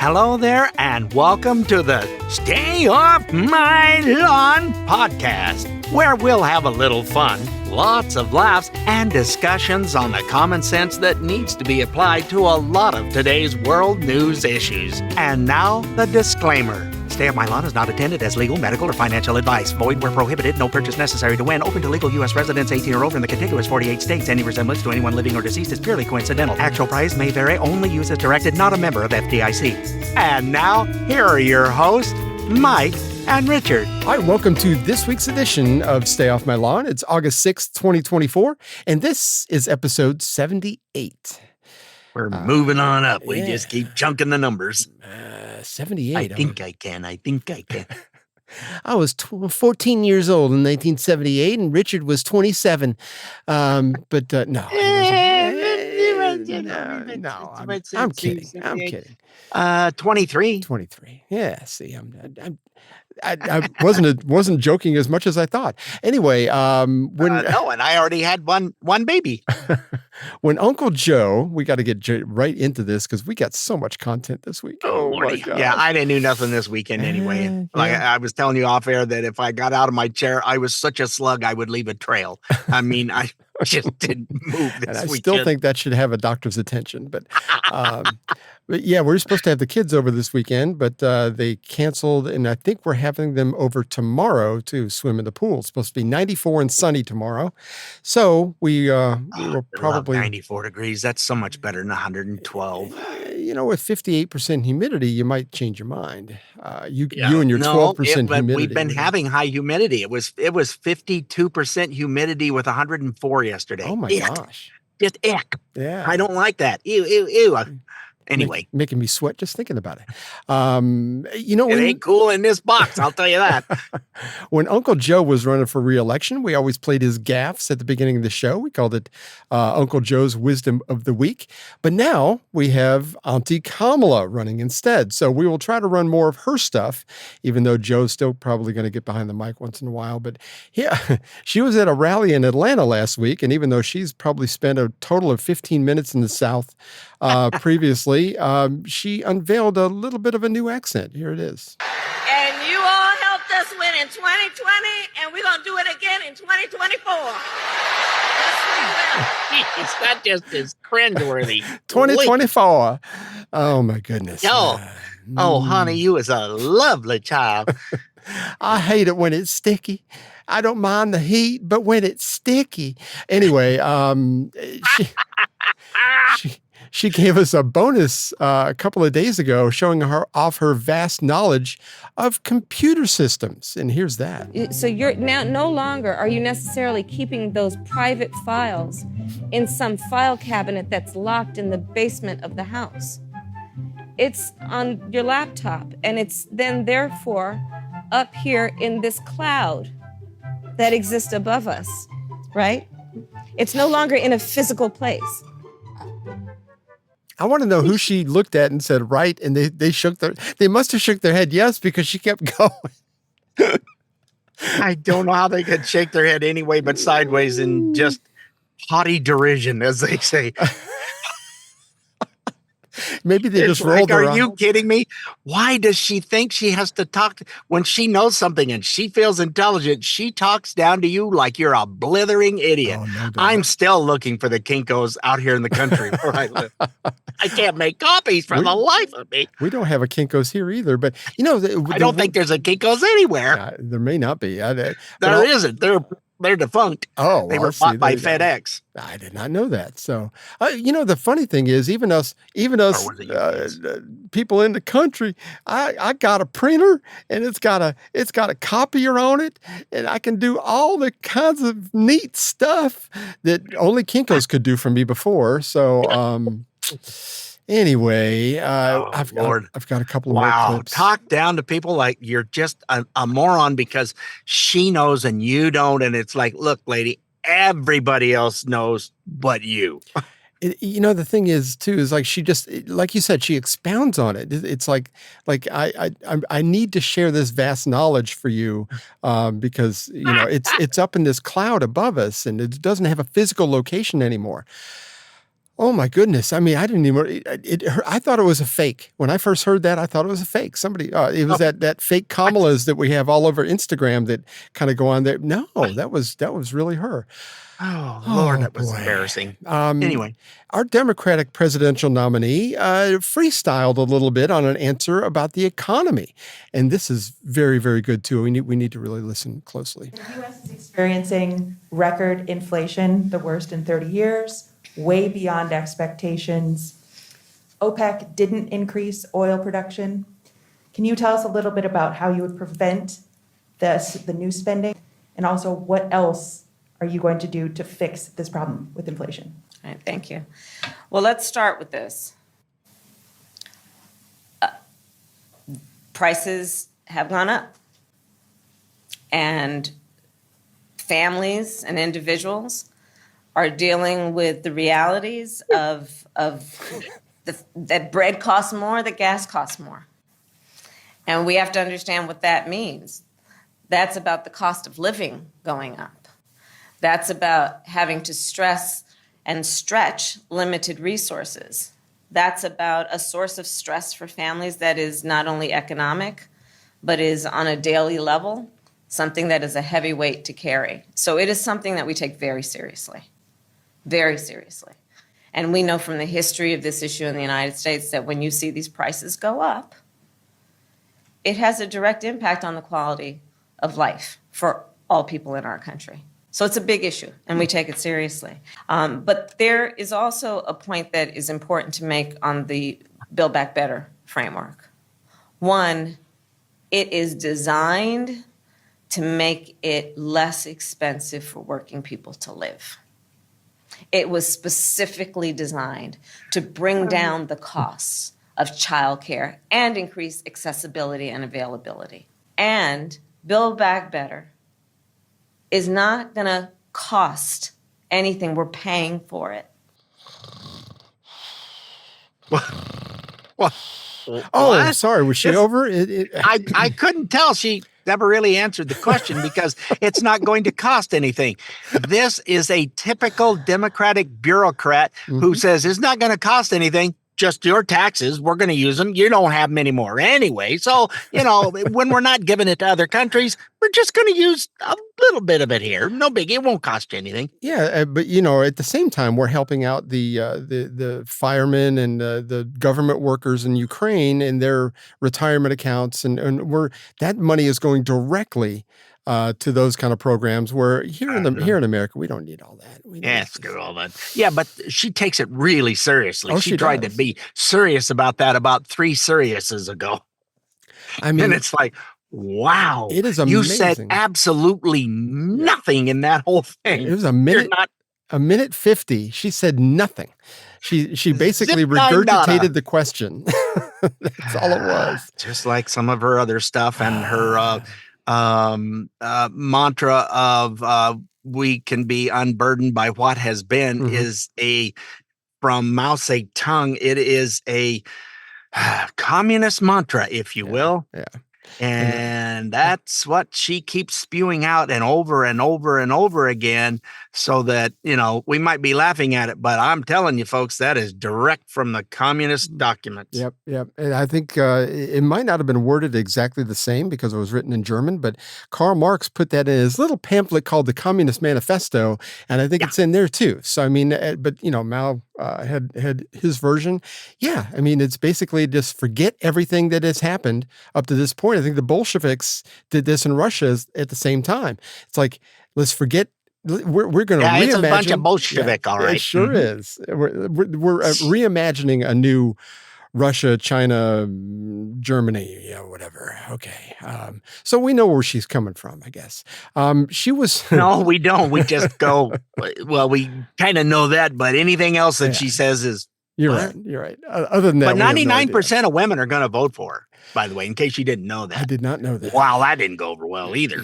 Hello there, and welcome to the Stay Off My Lawn podcast, where we'll have a little fun, lots of laughs, and discussions on the common sense that needs to be applied to a lot of today's world news issues. And now, the disclaimer. Stay Off My Lawn is not intended as legal, medical, or financial advice. Void where prohibited. No purchase necessary to win. Open to legal U.S. residents 18 or over in the contiguous 48 states. Any resemblance to anyone living or deceased is purely coincidental. Actual price may vary. Only use as directed. Not a member of FDIC. And now, here are your hosts, Mike and Richard. Hi, welcome to this week's edition of Stay Off My Lawn. It's August 6th, 2024, and this is episode 78. We're moving on up. We just keep chunking the numbers. 78. I think I can. I was 14 years old in 1978, and Richard was 27. No. No, I'm kidding. 23. 23. Yeah, see, I wasn't joking as much as I thought. Anyway, no, and I already had one baby. When Uncle Joe, we got to get right into this because we got so much content this week. Oh my God. Yeah, I didn't do nothing this weekend anyway. I was telling you off air that if I got out of my chair, I was such a slug, I would leave a trail. I mean, I just didn't move this and I weekend. Still think that should have a doctor's attention. But yeah, we're supposed to have the kids over this weekend, but they canceled, and I think we're having them over tomorrow to swim in the pool. It's supposed to be 94 and sunny tomorrow. So we will probably 94 degrees. That's so much better than 112. With 58% humidity, you might change your mind. You and your 12% humidity. We've been having high humidity. It was 52% humidity with 104 yesterday. Oh my gosh. Just ick. Yeah. I don't like that. Ew. Anyway, making me sweat just thinking about it. It ain't cool in this box, I'll tell you that. When Uncle Joe was running for re-election, we always played his gaffes at the beginning of the show. We called it Uncle Joe's Wisdom of the Week. But now we have Auntie Kamala running instead. So we will try to run more of her stuff, even though Joe's still probably going to get behind the mic once in a while. But yeah, she was at a rally in Atlanta last week. And even though she's probably spent a total of 15 minutes in the South previously, she unveiled a little bit of a new accent. Here it is. And you all helped us win in 2020, and we're going to do it again in 2024. That just is cringeworthy. 2024. Oh, my goodness. Oh, honey, you is a lovely child. I hate it when it's sticky. I don't mind the heat, but when it's sticky. Anyway, she gave us a bonus a couple of days ago showing her off her vast knowledge of computer systems. And here's that. So you're now no longer are you necessarily keeping those private files in some file cabinet that's locked in the basement of the house. It's on your laptop, and it's then therefore up here in this cloud that exists above us, right? It's no longer in a physical place. I want to know who she looked at and said, right. And they must have shook their head. Yes, because she kept going. I don't know how they could shake their head anyway, but sideways in just haughty derision, as they say. Maybe they just rolled her. Are you kidding me? Why does she think she has to talk when she knows something and she feels intelligent? She talks down to you like you're a blithering idiot. Oh, no, I'm still looking for the Kinkos out here in the country where I live. I can't make copies for the life of me. We don't have a Kinko's here either, but I don't think there's a Kinko's anywhere. There may not be. There isn't. They're defunct. Oh, they were bought by FedEx. I did not know that. So, the funny thing is, even us people in the country, I got a printer and it's got a copier on it, and I can do all the kinds of neat stuff that only Kinko's could do for me before. So, anyway, I've got a couple of more clips. Talk down to people like you're just a moron because she knows and you don't. And it's like, look, lady, everybody else knows but you. The thing is, too, is like she just, like you said, she expounds on it. It's like I need to share this vast knowledge for you because, it's up in this cloud above us and it doesn't have a physical location anymore. Oh my goodness! I mean, I didn't even. I thought it was a fake when I first heard that. I thought it was a fake. Somebody. It was that fake Kamalas that we have all over Instagram that kind of go on there. No, that was really her. Oh, Lord, that was boy. embarrassing. Anyway, Anyway. our Democratic presidential nominee freestyled a little bit on an answer about the economy, and this is very, very good too. We need to really listen closely. The U.S. is experiencing record inflation, the worst in 30 years, way beyond expectations. OPEC didn't increase oil production. Can you tell us a little bit about how you would prevent the new spending, and also what else are you going to do to fix this problem with inflation? All right, thank you. Well, let's start with this. Prices have gone up, and families and individuals are dealing with the realities of that bread costs more, that gas costs more. And we have to understand what that means. That's about the cost of living going up. That's about having to stress and stretch limited resources. That's about a source of stress for families that is not only economic, but is on a daily level, something that is a heavy weight to carry. So it is something that we take very seriously, very seriously. And we know from the history of this issue in the United States that when you see these prices go up, it has a direct impact on the quality of life for all people in our country. So it's a big issue, and we take it seriously. But there is also a point that is important to make on the Build Back Better framework. One, it is designed to make it less expensive for working people to live. It was specifically designed to bring down the costs of childcare and increase accessibility and availability. And Build Back Better is not going to cost anything. We're paying for it. Well, Oh, sorry. Was she over? I couldn't tell. She never really answered the question because it's not going to cost anything. This is a typical Democratic bureaucrat who says it's not going to cost anything. Just your taxes. We're going to use them. You don't have many more anyway. So, when we're not giving it to other countries, we're just going to use a little bit of it here. No big. It won't cost you anything. Yeah, but at the same time, we're helping out the firemen and the government workers in Ukraine and their retirement accounts, and that money is going directly to those kind of programs. Where here in America, we don't need all that. Screw all that. Yeah, but she takes it really seriously. Oh, she tried does. to be serious about that about 3 Siriuses ago. I mean, and it's like, wow, it is you amazing. said absolutely nothing in that whole thing. It was a minute 50. She said nothing. She basically regurgitated the question. That's all it was. Just like some of her other stuff and her mantra of we can be unburdened by what has been is from Mao Zedong. It is a communist mantra, if you will. Yeah. And that's what she keeps spewing out and over and over and over again, so that, we might be laughing at it, but I'm telling you, folks, that is direct from the communist documents. Yep. And I think it might not have been worded exactly the same because it was written in German, but Karl Marx put that in his little pamphlet called the Communist Manifesto, and I think it's in there too. So, I mean, but, Mao had his version. Yeah, I mean, it's basically just forget everything that has happened up to this point. I think the Bolsheviks did this in Russia at the same time. It's like, let's forget. We're going to reimagine. It's a bunch of Bolshevik, all right. It sure is. We're reimagining a new Russia, China, Germany, whatever. Okay. So we know where she's coming from, I guess. She was. No, we don't. We just go, well, we kind of know that, but anything else that she says is. You're right. Other than that, but 99% of women are going to vote for her, by the way, in case you didn't know that. I did not know that. Wow, that didn't go over well either.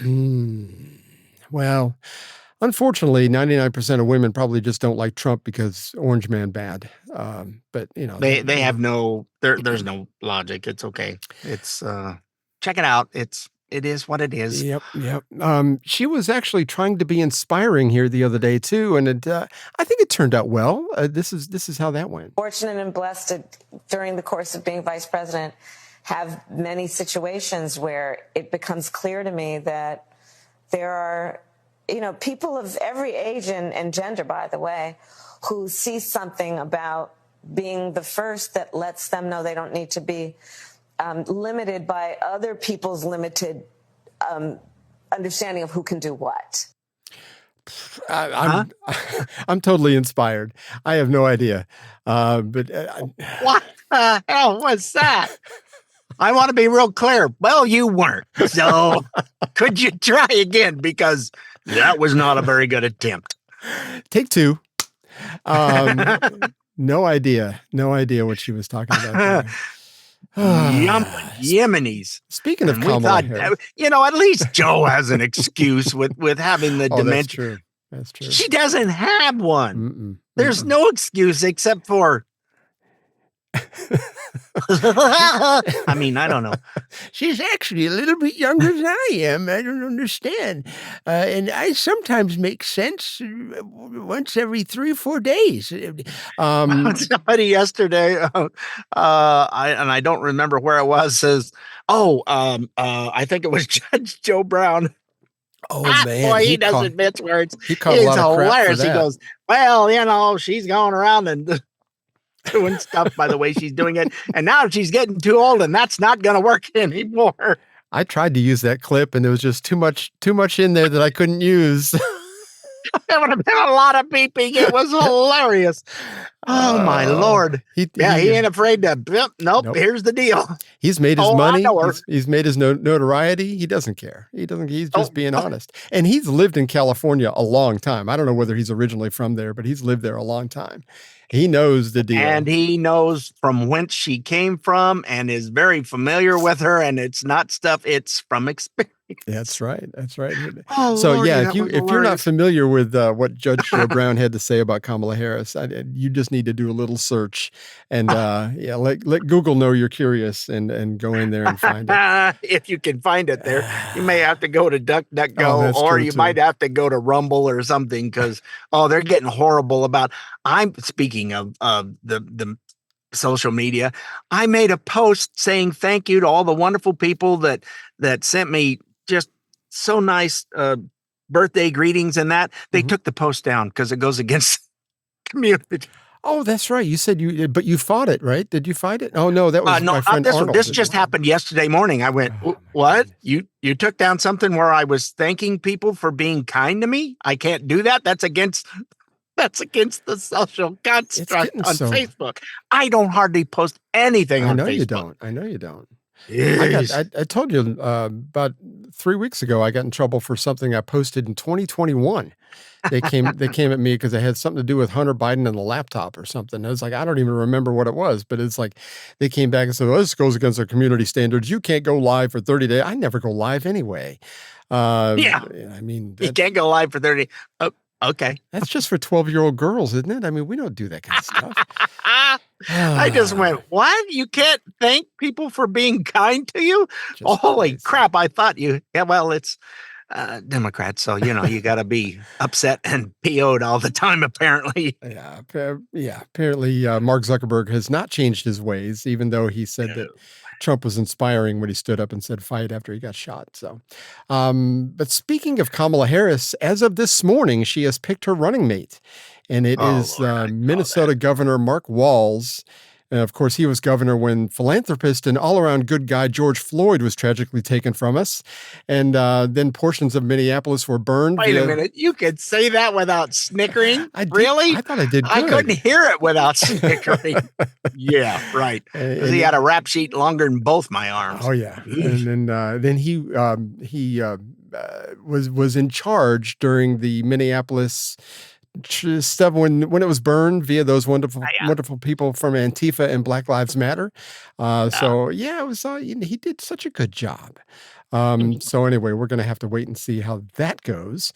Well, unfortunately, 99% of women probably just don't like Trump because Orange Man bad. But they have no. There's no logic. It's okay. It's check it out. It's it is what it is. Yep, yep. She was actually trying to be inspiring here the other day too, and I think it turned out well. This is how that went. Fortunate and blessed to, during the course of being vice president, have many situations where it becomes clear to me that there are, people of every age and gender, by the way, who see something about being the first that lets them know they don't need to be limited by other people's limited understanding of who can do what. I'm totally inspired. I have no idea, but What the hell was that? I want to be real clear. Well, you weren't. So could you try again? Because that was not a very good attempt. Take two. No idea what she was talking about there. Yemenis. Speaking of Kamala Harris. At least Joe has an excuse with having the dementia. That's true. She doesn't have one. Mm-mm. There's no excuse except for. I mean, I don't know. She's actually a little bit younger than I am. I don't understand. And I sometimes make sense once every 3 or 4 days. Somebody yesterday, I don't remember where it was, says, I think it was Judge Joe Brown. Oh, man. Boy, he doesn't mince words. He caught a lot of crap for hilarious. He that. goes, well, she's going around and doing stuff by the way she's doing it. And now she's getting too old and that's not going to work anymore. I tried to use that clip and there was just too much in there that I couldn't use. There would have been a lot of beeping. It was hilarious. Oh, my Lord. He ain't afraid to, nope, here's the deal. He's made his money. He's made his notoriety. He doesn't care. He's just being honest. And he's lived in California a long time. I don't know whether he's originally from there, but he's lived there a long time. He knows the deal. And he knows from whence she came from and is very familiar with her. And it's not stuff, it's from experience. That's right. Oh, So Lordy, yeah, if you're not familiar with what Judge Joe Brown had to say about Kamala Harris, you just need to do a little search and let Google know you're curious and go in there and find it. If you can find it there, you may have to go to DuckDuckGo or you might have to go to Rumble or something because they're getting horrible about. I'm speaking of the social media. I made a post saying thank you to all the wonderful people that sent me just so nice birthday greetings and that. They took the post down because it goes against community. Oh, that's right. You said but you fought it, right? Did you fight it? Oh no, that was my friend this one. Arnold. This just happened yesterday morning. I went, what? You took down something where I was thanking people for being kind to me? I can't do that. That's against the social construct on Facebook. I don't hardly post anything on Facebook. I know you don't. Yes. I told you about 3 weeks ago, I got in trouble for something I posted in 2021. They came at me because it had something to do with Hunter Biden and the laptop or something. I was like, I don't even remember what it was, but it's like they came back and said, well, this goes against our community standards. You can't go live for 30 days. I never go live anyway. I mean, you can't go live for 30. Oh, okay. That's just for 12-year-old girls, isn't it? I mean, we don't do that kind of stuff. I just went, what? You can't thank people for being kind to you? Holy crap. I thought it's Democrats. So, you got to be upset and PO'd all the time, apparently. Yeah. Apparently, Mark Zuckerberg has not changed his ways, even though he said that Trump was inspiring when he stood up and said fight after he got shot. So, but speaking of Kamala Harris, as of this morning, she has picked her running mate. And it is Minnesota Governor Mark Walz. And of course, he was governor when philanthropist and all-around good guy George Floyd was tragically taken from us. And then portions of Minneapolis were burned. Wait a minute. You could say that without snickering? Really? I thought I did good. I couldn't hear it without snickering. Yeah, right. Because he had a rap sheet longer than both my arms. Oh, yeah. And then he was in charge during the Minneapolis stuff when it was burned via those wonderful people from Antifa and Black Lives Matter. So yeah, it was he did such a good job. So anyway, we're going to have to wait and see how that goes.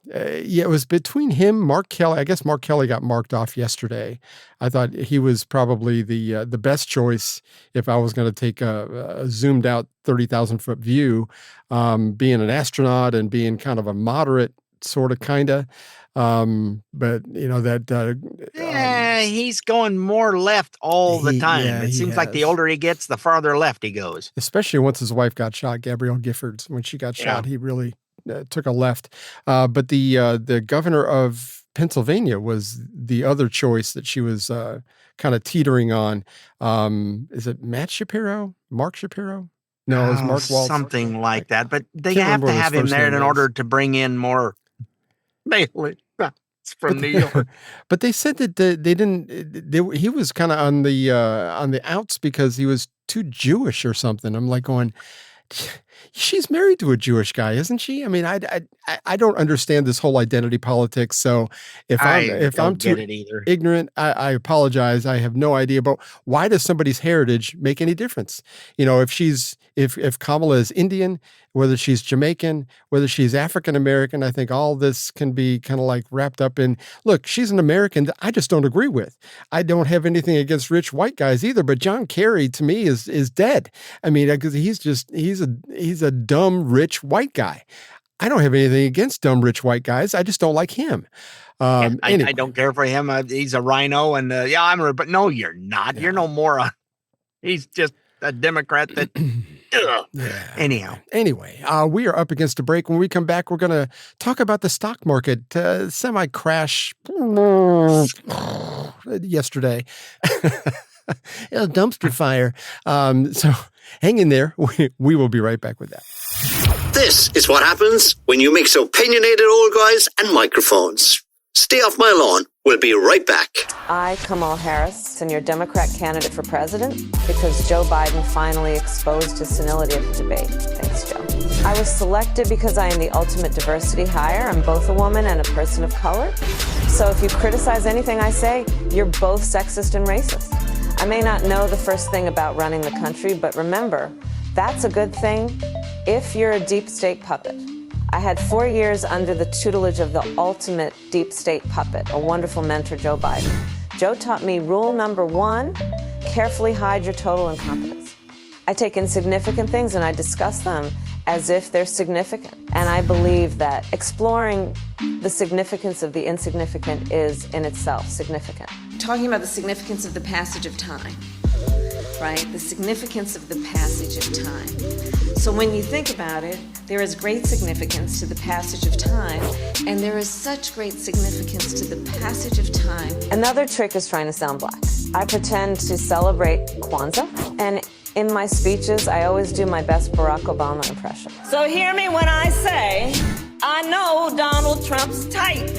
it was between him, Mark Kelly. I guess Mark Kelly got marked off yesterday. I thought he was probably the best choice if I was going to take a zoomed out 30,000-foot view, being an astronaut and being kind of a moderate sort of kind of. But he's going more left all the time. Yeah, it seems he like the has. older he gets, the farther left he goes. Especially once his wife got shot, Gabrielle Giffords. When she got shot, he really took a left. But the governor of Pennsylvania was the other choice that she was kind of teetering on. Is it Mark Shapiro? No, it was Mark Waltz. Something like that. But they Can't have remember to what his have him first there name in is. order to bring in more Bailey. It's from New York. But they said that they didn't. He was kind of on the outs because he was too Jewish or something. I'm like going, she's married to a Jewish guy, isn't she? I mean, I don't understand this whole identity politics. So if I'm too ignorant, I apologize. I have no idea. But why does somebody's heritage make any difference? If Kamala is Indian, whether she's Jamaican, whether she's African American, I think all this can be kind of like wrapped up in, look, she's an American that I just don't agree with. I don't have anything against rich white guys either, but John Kerry to me is dead. I mean, because he's a dumb rich white guy. I don't have anything against dumb rich white guys. I just don't like him. Anyway. I don't care for him. He's a rhino, and but no, you're not. Yeah. You're no moron. He's just a Democrat that. Yeah. Anyhow. Anyway, we are up against a break. When we come back, we're going to talk about the stock market semi-crash yesterday. A dumpster fire. So hang in there. We will be right back with that. This is what happens when you mix opinionated old guys and microphones. Stay off my lawn. We'll be right back. I, Kamala Harris, am your Democrat candidate for president because Joe Biden finally exposed his senility at the debate. Thanks, Joe. I was selected because I am the ultimate diversity hire. I'm both a woman and a person of color. So if you criticize anything I say, you're both sexist and racist. I may not know the first thing about running the country, but remember, that's a good thing if you're a deep state puppet. I had 4 years under the tutelage of the ultimate deep state puppet, a wonderful mentor, Joe Biden. Joe taught me rule number 1, carefully hide your total incompetence. I take insignificant things and I discuss them as if they're significant. And I believe that exploring the significance of the insignificant is in itself significant. Talking about the significance of the passage of time, right? The significance of the passage of time. So when you think about it, there is great significance to the passage of time, and there is such great significance to the passage of time. Another trick is trying to sound black. I pretend to celebrate Kwanzaa, and in my speeches, I always do my best Barack Obama impression. So hear me when I say, I know Donald Trump's type.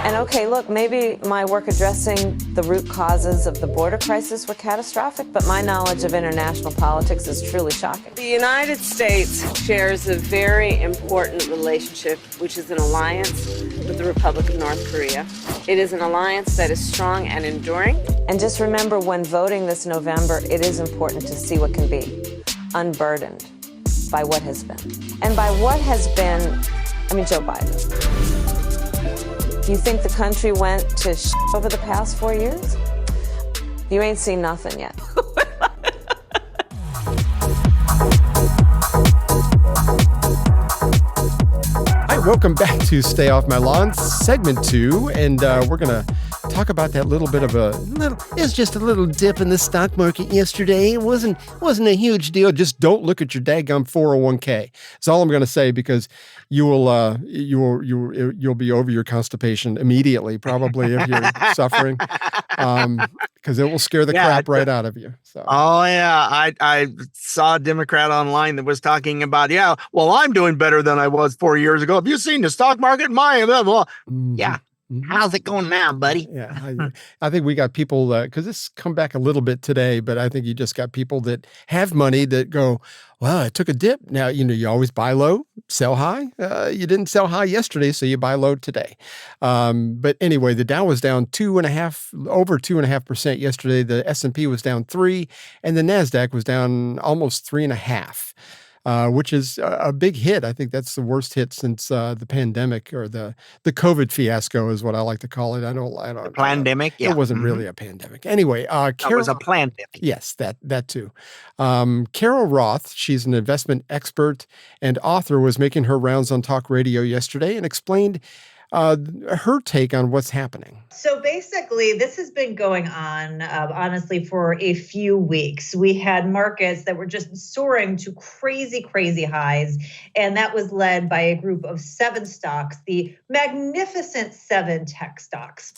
And okay, look, maybe my work addressing the root causes of the border crisis were catastrophic, but my knowledge of international politics is truly shocking. The United States shares a very important relationship, which is an alliance with the Republic of North Korea. It is an alliance that is strong and enduring. And just remember, when voting this November, it is important to see what can be, unburdened by what has been. And by what has been, I mean Joe Biden. Do you think the country went to shit over the past 4 years? You ain't seen nothing yet. Hi, welcome back to Stay Off My Lawn, segment 2, and we're going to talk about that little bit of it's just a little dip in the stock market yesterday. It wasn't a huge deal. Just don't look at your daggum 401k. That's all I'm going to say, because you'll be over your constipation immediately, probably, if you're suffering, because it will scare the crap right out of you. So. Oh yeah, I saw a Democrat online that was talking about, I'm doing better than I was 4 years ago. Have you seen the stock market? Mm-hmm. Yeah. How's it going now, buddy? Yeah, I think we got people, because this come back a little bit today, but I think you just got people that have money that go, well, I took a dip. Now, you always buy low, sell high. You didn't sell high yesterday, so you buy low today. But anyway, the Dow was down over 2.5% yesterday. The S&P was down 3%, and the NASDAQ was down almost 3.5%. which is a big hit. I think that's the worst hit since the pandemic, or the COVID fiasco is what I like to call it. I don't. Pandemic, yeah. It wasn't really a pandemic. Anyway, It was a pandemic. Yes, that too. Carol Roth, she's an investment expert and author, was making her rounds on talk radio yesterday and explained her take on what's happening. So basically, this has been going on, honestly, for a few weeks. We had markets that were just soaring to crazy, crazy highs. And that was led by a group of 7 stocks, the magnificent 7 tech stocks.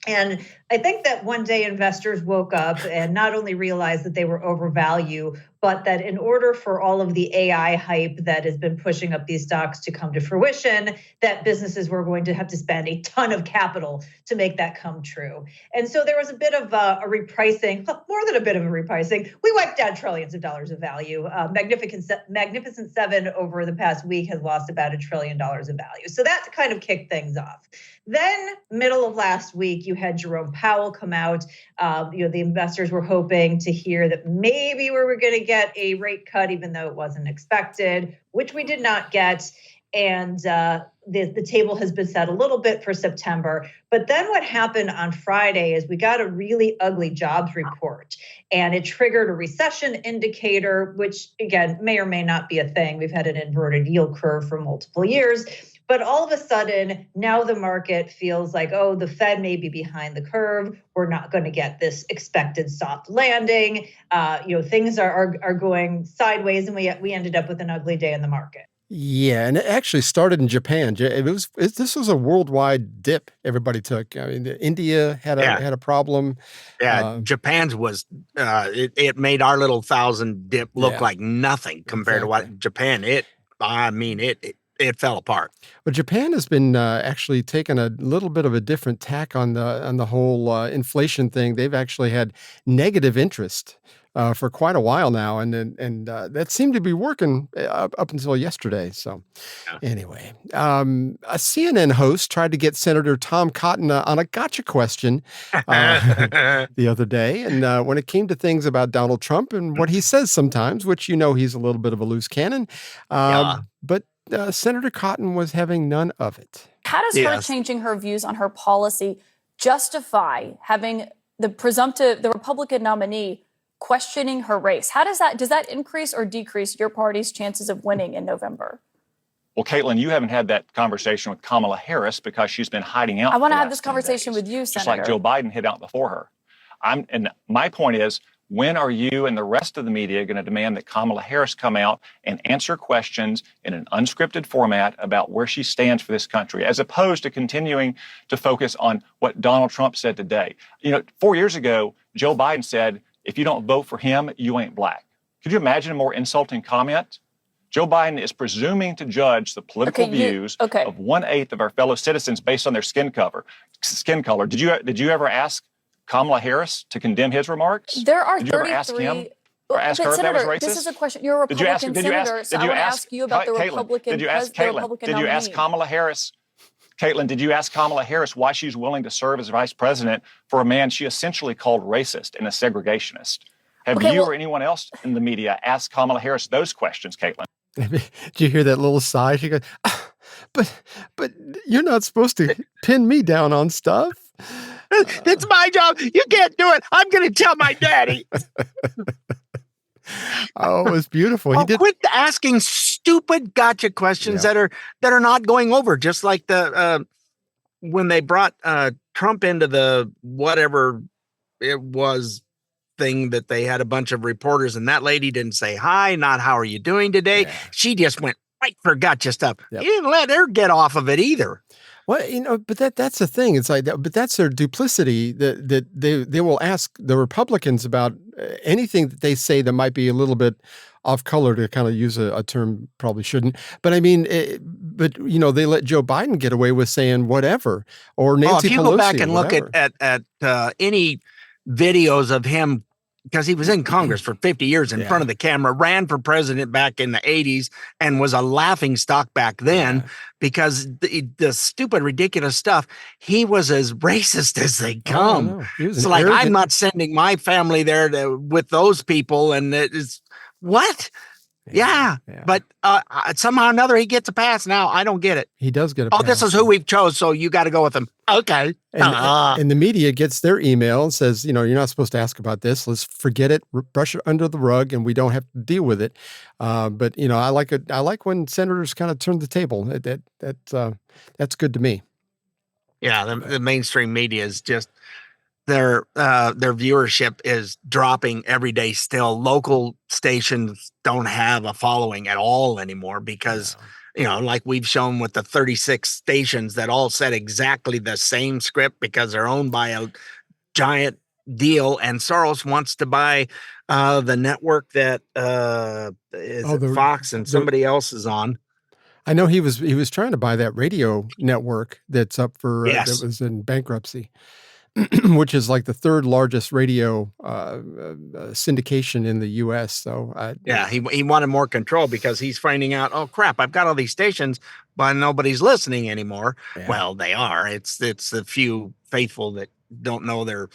And I think that one day investors woke up and not only realized that they were overvalued, but that in order for all of the AI hype that has been pushing up these stocks to come to fruition, that businesses were going to have to spend a ton of capital to make that come true. And so there was a bit of a repricing, more than a bit of a repricing. We wiped out trillions of dollars of value. Magnificent 7 over the past week has lost about $1 trillion of value. So that kind of kicked things off. Then middle of last week, you had Jerome Powell come out. The investors were hoping to hear that maybe we were going to get a rate cut, even though it wasn't expected, which we did not get. And the table has been set a little bit for September. But then what happened on Friday is we got a really ugly jobs report, and it triggered a recession indicator, which, again, may or may not be a thing. We've had an inverted yield curve for multiple years. But all of a sudden, now the market feels like, oh, the Fed may be behind the curve. We're not going to get this expected soft landing. Things are going sideways, and we ended up with an ugly day in the market. Yeah, and it actually started in Japan. This was a worldwide dip everybody took. I mean, India had a problem. Yeah, Japan's was it made our little 1,000 dip look like nothing compared to what Japan. It fell apart. But Japan has been actually taking a little bit of a different tack on the whole inflation thing. They've actually had negative interest for quite a while now, and that seemed to be working up until yesterday. So, anyway, a CNN host tried to get Senator Tom Cotton on a gotcha question the other day, and when it came to things about Donald Trump and what he says sometimes, which he's a little bit of a loose cannon, but Senator Cotton was having none of it. How does her changing her views on her policy justify having the Republican nominee questioning her race? Does that increase or decrease your party's chances of winning in November? Well, Caitlin, you haven't had that conversation with Kamala Harris because she's been hiding out. I want to have this conversation with you, Senator. Just like Joe Biden hid out before her. And my point is, when are you and the rest of the media going to demand that Kamala Harris come out and answer questions in an unscripted format about where she stands for this country, as opposed to continuing to focus on what Donald Trump said today? 4 years ago, Joe Biden said, if you don't vote for him, you ain't black. Could you imagine a more insulting comment? Joe Biden is presuming to judge the political views of 1/8 of our fellow citizens based on their skin color. Did you ever ask Kamala Harris to condemn his remarks? There are Did you ever ask him or ask her if that was racist? This is a question. You're a Republican senator, so I want to ask you about the Republican nominee. Did you ask Kamala Harris? Caitlin, did you ask Kamala Harris why she's willing to serve as vice president for a man she essentially called racist and a segregationist? Have you or anyone else in the media asked Kamala Harris those questions, Caitlin? Did you hear that little sigh? She goes, but you're not supposed to pin me down on stuff. It's my job. You can't do it. I'm going to tell my daddy. Oh, it was beautiful. Quit asking stupid gotcha questions that are not going over. Just like when they brought Trump into the whatever it was thing that they had a bunch of reporters, and that lady didn't say hi, not how are you doing today. Yeah. She just went right for gotcha stuff. Yep. You didn't let her get off of it either. Well, but that's the thing. It's like, but that's their duplicity that they will ask the Republicans about anything that they say that might be a little bit off color, to kind of use a term probably shouldn't. But I mean, they let Joe Biden get away with saying whatever, or Nancy Pelosi. If you go back and look at any videos of him, because he was in Congress for 50 years in front of the camera, ran for president back in the 80s, and was a laughing stock back then because the stupid, ridiculous stuff, he was as racist as they come. So like, I'm not sending my family there with those people. And it's what? Yeah. But somehow or another, he gets a pass now. I don't get it. He does get a Oh, pass. this is who we've chose, so you got to go with him. Okay. And the media gets their email and says, you're not supposed to ask about this. Let's forget it, brush it under the rug, and we don't have to deal with it. But I like it. I like when senators kind of turn the table. That's good to me. Yeah, the mainstream media is just their viewership is dropping every day. Still, local stations don't have a following at all anymore because. Like we've shown with the 36 stations that all said exactly the same script because they're owned by a giant deal, and Soros wants to buy the network that Fox and somebody else is on. I know he was trying to buy that radio network that's up for Yes. that was in bankruptcy. Which is like the third largest radio syndication in the U.S. So he wanted more control because he's finding out, oh crap, I've got all these stations, but nobody's listening anymore. Yeah. Well, they are. It's the few faithful that don't know they're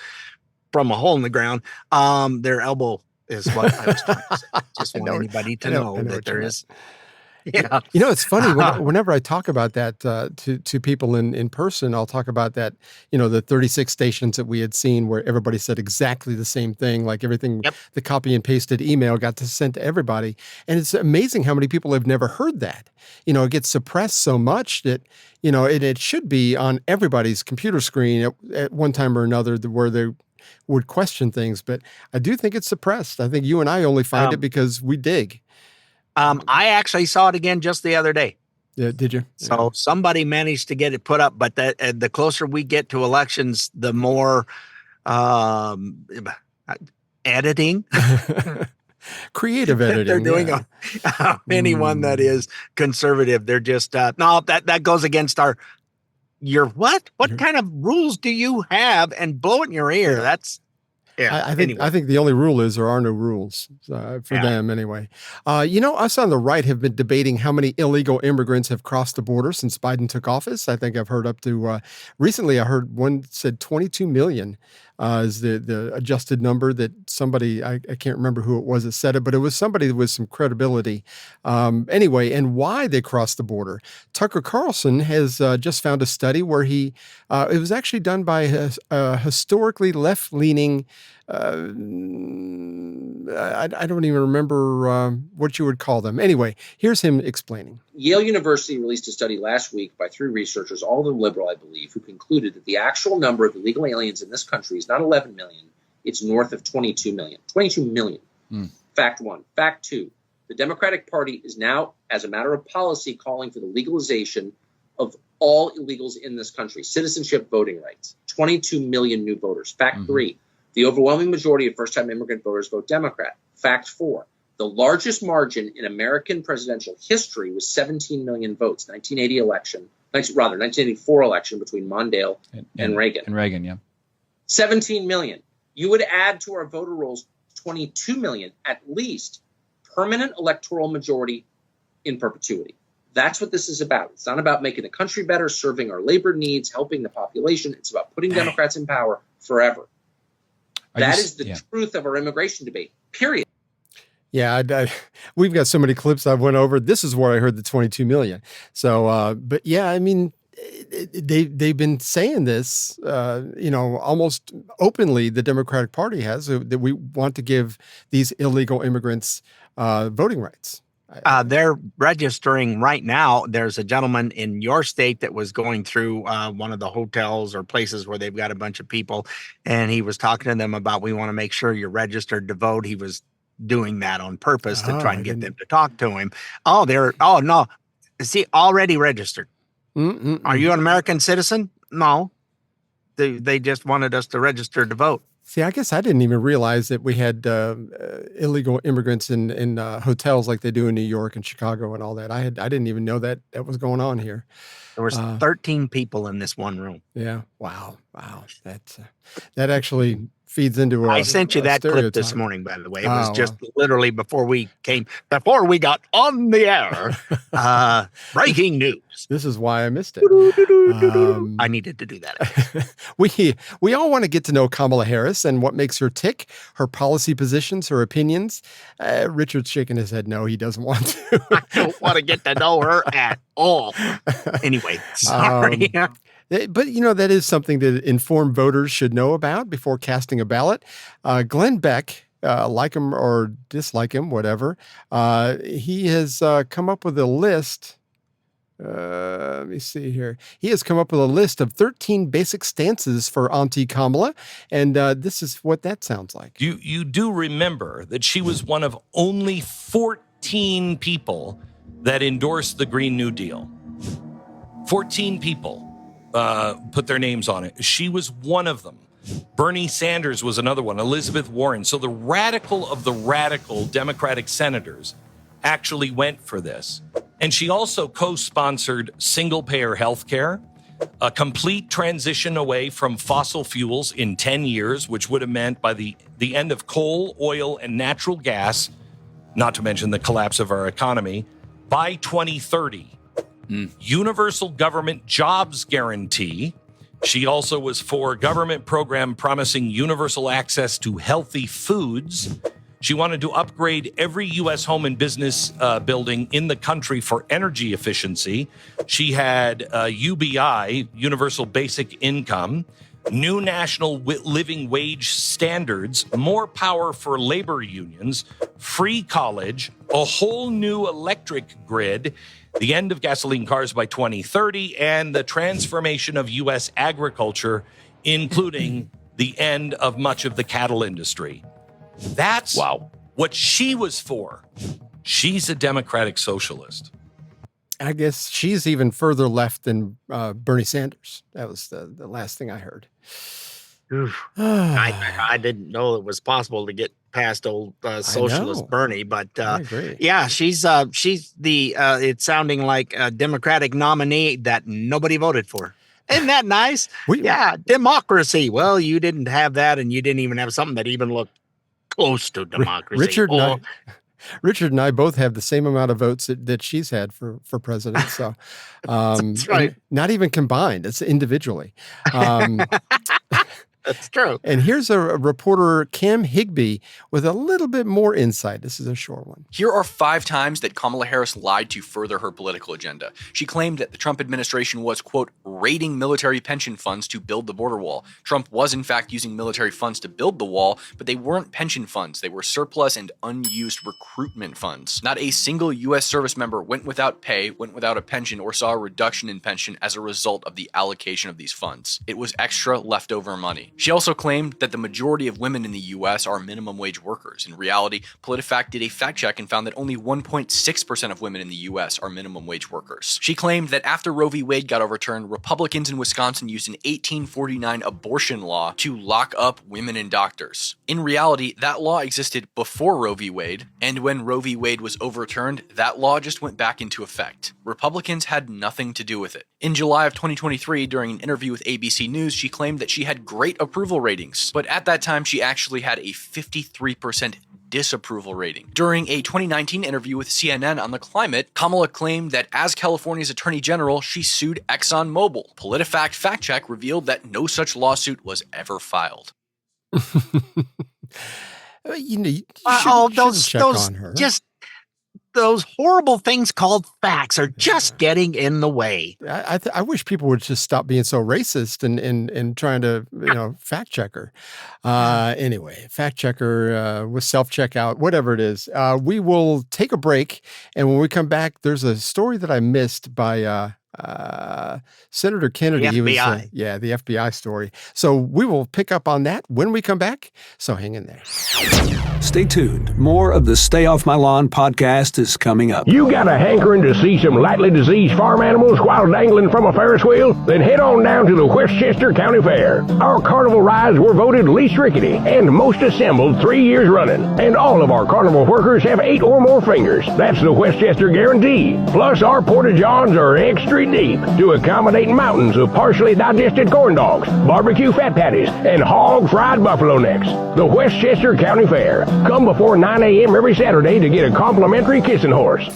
from a hole in the ground. Their elbow is what I was trying to say. Just want anybody to know that there is. Yeah. It's funny whenever I talk about that to people in person, I'll talk about that, the 36 stations that we had seen where everybody said exactly the same thing, like everything, the copy and pasted email got sent to everybody. And it's amazing how many people have never heard that. It gets suppressed so much that, it should be on everybody's computer screen at one time or another where they would question things. But I do think it's suppressed. I think you and I only find it because we dig. I actually saw it again just the other day. Yeah, did you? So somebody managed to get it put up, but the closer we get to elections, the more editing, creative editing they're doing on anyone that is conservative. They're just no, that goes against your what? What kind of rules do you have? And blow it in your ear. That's. Yeah, I think the only rule is there are no rules for them anyway. Us on the right have been debating how many illegal immigrants have crossed the border since Biden took office. I think I've heard up to recently. I heard one said 22 million is the adjusted number that somebody I can't remember who it was that said it, but it was somebody with some credibility. Anyway, and why they crossed the border. Tucker Carlson has just found a study where it was actually done by a historically left-leaning. I don't even remember what you would call them. Anyway, here's him explaining. Yale University released a study last week by 3 researchers, all of them liberal, I believe, who concluded that the actual number of illegal aliens in this country is not 11 million. It's north of 22 million. 22 million. Fact 1. Fact 2. The Democratic Party is now, as a matter of policy, calling for the legalization of all illegals in this country. Citizenship, voting rights. 22 million new voters. Fact 3. The overwhelming majority of first-time immigrant voters vote Democrat. Fact 4. The largest margin in American presidential history was 17 million votes. 1984 election between Mondale and Reagan. And Reagan, yeah. 17 million. You would add to our voter rolls 22 million, at least, permanent electoral majority in perpetuity. That's what this is about. It's not about making the country better, serving our labor needs, helping the population. It's about putting Democrats in power forever. That is the truth of our immigration debate, period. Yeah, we've got so many clips I've went over. This is where I heard the 22 million. So, but yeah, I mean, they've been saying this, almost openly. The Democratic Party has that we want to give these illegal immigrants voting rights. They're registering right now. There's a gentleman in your state that was going through one of the hotels or places where they've got a bunch of people, and he was talking to them about, we want to make sure you're registered to vote. He was doing that on purpose to try and get them to talk to him. Oh, no. See, already registered. Are you an American citizen? No. They just wanted us to register to vote. See, I guess I didn't even realize that we had illegal immigrants in hotels like they do in New York and Chicago and all that. I didn't even know that was going on here. There was 13 people in this one room. Yeah. Wow. That actually feeds into I sent you a that clip this stereotype. morning, by the way. It was just literally before we got on the air. Breaking news. This is why I missed it. I needed to do that. We all want to get to know Kamala Harris and what makes her tick, her policy positions, her opinions. Richard's shaking his head. No, he doesn't want to. I don't want to get to know her at all. Anyway, sorry. But, that is something that informed voters should know about before casting a ballot. Glenn Beck, like him or dislike him, whatever, he has come up with a list. Let me see here. He has come up with a list of 13 basic stances for Auntie Kamala, and this is what that sounds like. You do remember that she was one of only 14 people that endorsed the Green New Deal. 14 people put their names on it. She was one of them. Bernie Sanders was another one. Elizabeth Warren. So the radical of the radical Democratic senators actually went for this. And she also co-sponsored single-payer health care, a complete transition away from fossil fuels in 10 years, which would have meant by the end of coal, oil, and natural gas, not to mention the collapse of our economy, by 2030. Universal government jobs guarantee. She also was for a government program promising universal access to healthy foods. She wanted to upgrade every U.S. home and business building in the country for energy efficiency. She had UBI, Universal Basic Income, new national living wage standards, more power for labor unions, free college, a whole new electric grid, the end of gasoline cars by 2030, and the transformation of U.S. agriculture, including the end of much of the cattle industry. That's what she was for. She's a democratic socialist. I guess she's even further left than Bernie Sanders. That was the last thing I heard. I didn't know it was possible to get past old socialist Bernie, but yeah, she's the it's sounding like a Democratic nominee that nobody voted for. Isn't that nice? Yeah, democracy. Well, you didn't have that, and you didn't even have something that even looked close to democracy. Richard and I both have the same amount of votes that she's had for president. So that's right. Not even combined. It's individually. That's true. And here's a reporter, Kim Higbee, with a little bit more insight. This is a short one. Here are 5 times that Kamala Harris lied to further her political agenda. She claimed that the Trump administration was, quote, raiding military pension funds to build the border wall. Trump was, in fact, using military funds to build the wall, but they weren't pension funds. They were surplus and unused recruitment funds. Not a single U.S. service member went without pay, went without a pension, or saw a reduction in pension as a result of the allocation of these funds. It was extra leftover money. She also claimed that the majority of women in the U.S. are minimum wage workers. In reality, PolitiFact did a fact check and found that only 1.6% of women in the U.S. are minimum wage workers. She claimed that after Roe v. Wade got overturned, Republicans in Wisconsin used an 1849 abortion law to lock up women and doctors. In reality, that law existed before Roe v. Wade, and when Roe v. Wade was overturned, that law just went back into effect. Republicans had nothing to do with it. In July of 2023, during an interview with ABC News, she claimed that she had great approval ratings, but at that time she actually had a 53% disapproval rating. During a 2019 interview with CNN on the climate, Kamala claimed that as California's Attorney General, she sued ExxonMobil. PolitiFact fact check revealed that no such lawsuit was ever filed. Those horrible things called facts are just getting in the way. I wish people would just stop being so racist and trying to, fact check her. Anyway, fact checker with self-checkout, whatever it is. We will take a break. And when we come back, there's a story that I missed by Senator Kennedy. The FBI. The FBI story. So we will pick up on that when we come back. So hang in there. Stay tuned. More of the Stay Off My Lawn podcast is coming up. You got a hankering to see some lightly diseased farm animals while dangling from a Ferris wheel? Then head on down to the Westchester County Fair. Our carnival rides were voted least rickety and most assembled 3 years running. And all of our carnival workers have 8 or more fingers. That's the Westchester guarantee. Plus, our porta-johns are extra 3 deep to accommodate mountains of partially digested corn dogs, barbecue fat patties, and hog-fried buffalo necks. The Westchester County Fair. Come before 9 a.m. every Saturday to get a complimentary kissing horse.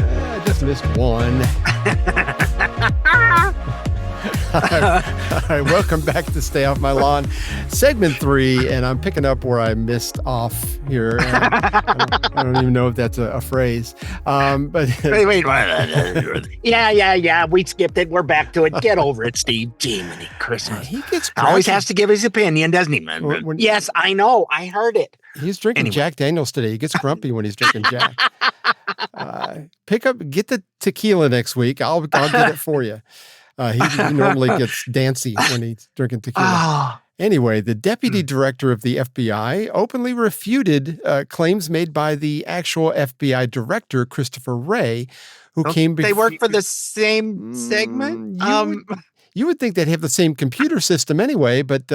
I just missed one. All right, welcome back to Stay Off My Lawn, segment 3, and I'm picking up where I missed off here. I don't even know if that's a phrase. But wait. Yeah. We skipped it. We're back to it. Get over it, Steve. Jiminy Christmas. He gets always has to give his opinion, doesn't he? Yes, I know. I heard it. He's drinking Jack Daniels today. He gets grumpy when he's drinking Jack. Get the tequila next week. I'll get it for you. He normally gets dancy when he's drinking tequila. Anyway, the deputy director of the FBI openly refuted claims made by the actual FBI director, Christopher Wray, who came before. They work for the same segment? You would think they'd have the same computer system anyway, but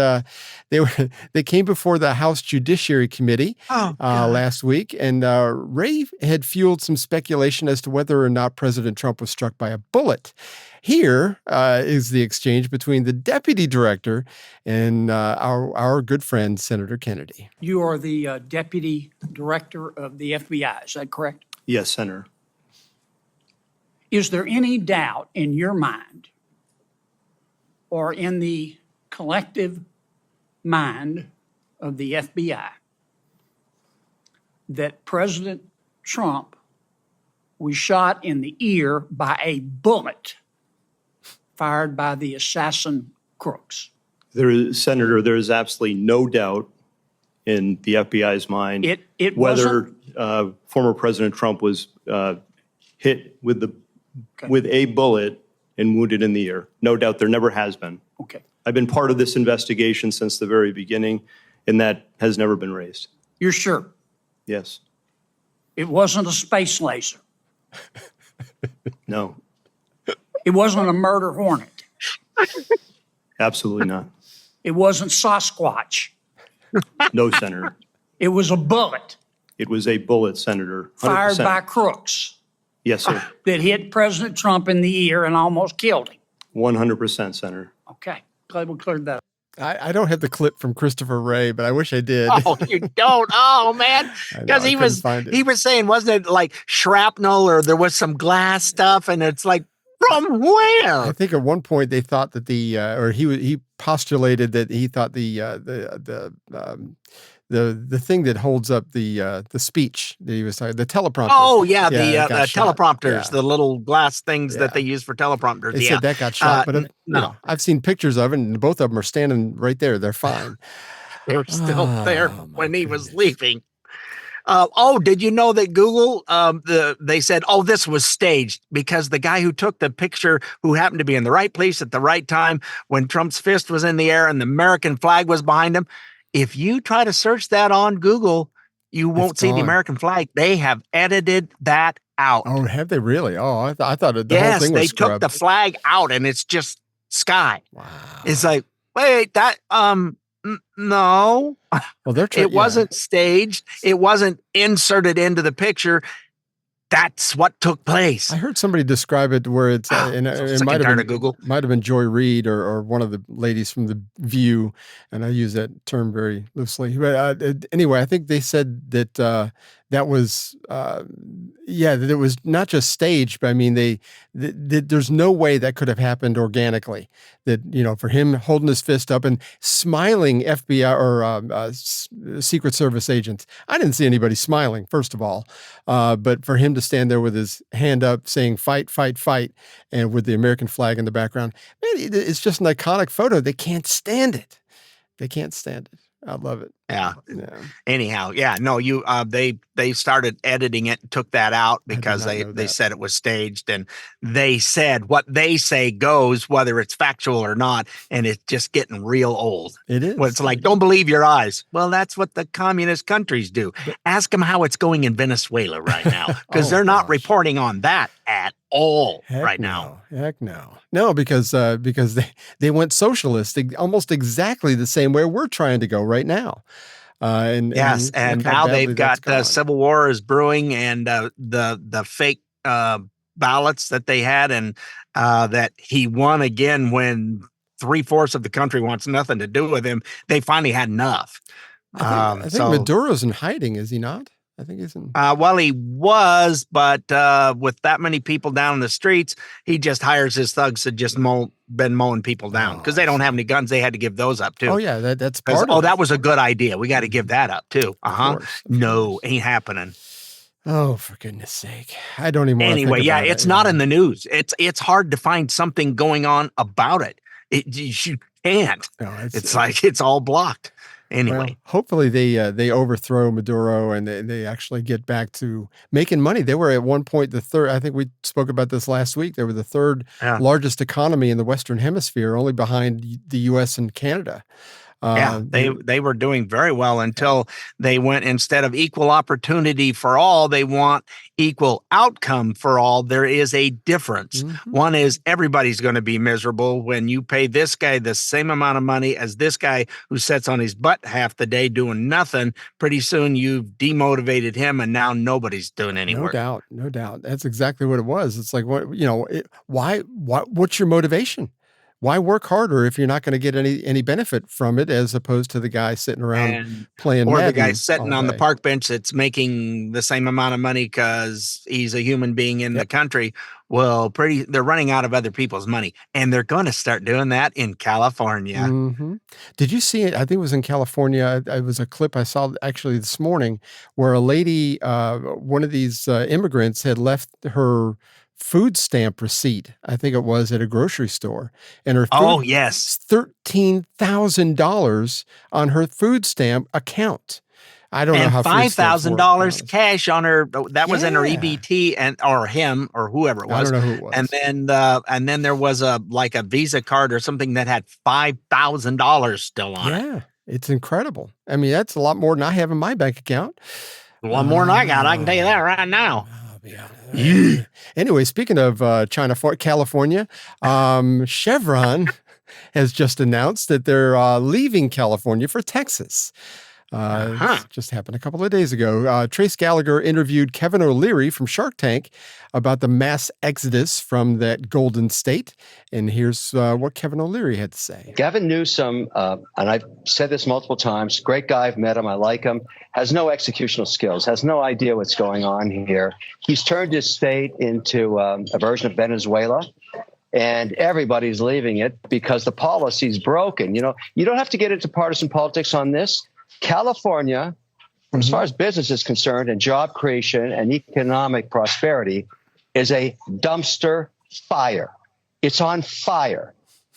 they came before the House Judiciary Committee last week, and Wray had fueled some speculation as to whether or not President Trump was struck by a bullet. Here is the exchange between the deputy director and our good friend, Senator Kennedy. You are the deputy director of the FBI, is that correct? Yes, Senator. Is there any doubt in your mind or in the collective mind of the FBI that President Trump was shot in the ear by a bullet fired by the assassin crooks? Senator, there is absolutely no doubt in the FBI's mind whether former President Trump was hit with a bullet and wounded in the ear. No doubt, there never has been. Okay. I've been part of this investigation since the very beginning, and that has never been raised. You're sure? Yes. It wasn't a space laser. No. It wasn't a murder hornet. Absolutely not. It wasn't Sasquatch. No, Senator. It was a bullet. It was a bullet, Senator. 100%. Fired by crooks. Yes, sir. That hit President Trump in the ear and almost killed him. 100%, Senator. Okay. Glad we cleared that up. I don't have the clip from Christopher Wray, but I wish I did. Oh, you don't? Oh, man. Because he was saying, wasn't it like shrapnel or there was some glass stuff? And it's like, from where? I think at one point they thought that he postulated that he thought the thing that holds up the speech that he was talking, the teleprompter. Oh yeah, the teleprompters, the little glass things that they use for teleprompters. They said that got shot, but no, I've seen pictures of it, and both of them are standing right there. They're fine. They were still there when he was leaving. Did you know that Google, they said, this was staged because the guy who took the picture, who happened to be in the right place at the right time when Trump's fist was in the air and the American flag was behind him. If you try to search that on Google, you won't see the American flag. They have edited that out. Oh, have they really? Oh, I thought the whole thing was Yes, they scrubbed. took the flag out and it's just sky. Wow. It's like, wait, that, no. Well, it wasn't staged. It wasn't inserted into the picture. That's what took place. I heard somebody describe it where it's it might have been Joy Reid or one of the ladies from The View, and I use that term very loosely. But anyway, I think they said that that was that it was not just staged, but I mean there's no way that could have happened organically. That for him holding his fist up and smiling FBI or Secret Service agents, I didn't see anybody smiling, first of all, but for him to stand there with his hand up saying "fight, fight, fight," and with the American flag in the background, man, it's just an iconic photo. They can't stand it. They can't stand it. I love it. Yeah. Anyhow, no, they started editing it, took that out because they said it was staged, and they said what they say goes, whether it's factual or not, and it's just getting real old. It is. Well, it's like, don't believe your eyes. Well, that's what the communist countries do. Ask them how it's going in Venezuela right now, because they're not reporting on that at all now. Heck no. No, because they went socialist almost exactly the same way we're trying to go right now. And now they've got civil war is brewing, and the fake ballots that they had, and that he won again when 3/4 of the country wants nothing to do with him. They finally had enough. I think Maduro's in hiding, is he not? I think he's in. Well, he was, but with that many people down in the streets, he just hires his thugs to just been mowing people down because they don't have any guns. They had to give those up too. Oh yeah, that's part of it. That was a good idea. We got to give that up too. No, ain't happening. Oh, for goodness sake! I don't even. Anyway, it's not in the news. It's hard to find something going on about it. You can't. No, it's like it's all blocked. Anyway, well, hopefully they overthrow Maduro and they actually get back to making money. They were at one point the third. I think we spoke about this last week. They were the third largest economy in the Western Hemisphere, only behind the U.S. and Canada. They were doing very well until they went, instead of equal opportunity for all, they want equal outcome for all. There is a difference. Mm-hmm. One is everybody's going to be miserable when you pay this guy the same amount of money as this guy who sits on his butt half the day doing nothing. Pretty soon you've demotivated him, and now nobody's doing any work. No doubt. That's exactly what it was. It's like, what's your motivation? Why work harder if you're not going to get any benefit from it, as opposed to the guy sitting around playing or Madden the guy sitting on the park bench that's making the same amount of money because he's a human being in the country? Well, they're running out of other people's money, and they're going to start doing that in California. Mm-hmm. Did you see it? I think it was in California. It was a clip I saw actually this morning where a lady, one of these immigrants, had left her food stamp receipt, I think it was, at a grocery store, and her $13,000 on her food stamp account. I don't know how $5,000 cash on her. That was in her EBT or him or whoever it was. I don't know who it was. And then there was a Visa card or something that had $5,000 still on it. Yeah, it's incredible. I mean, that's a lot more than I have in my bank account. A lot more than I got. I can tell you that right now. Anyway, speaking of California, Chevron has just announced that they're leaving California for Texas. This just happened a couple of days ago. Trace Gallagher interviewed Kevin O'Leary from Shark Tank about the mass exodus from that Golden State. And here's what Kevin O'Leary had to say. Gavin Newsom, and I've said this multiple times, great guy, I've met him, I like him, has no executional skills, has no idea what's going on here. He's turned his state into a version of Venezuela. And everybody's leaving it because the policy's broken. You know, you don't have to get into partisan politics on this. California, as far as business is concerned and job creation and economic prosperity, is a dumpster fire. It's on fire.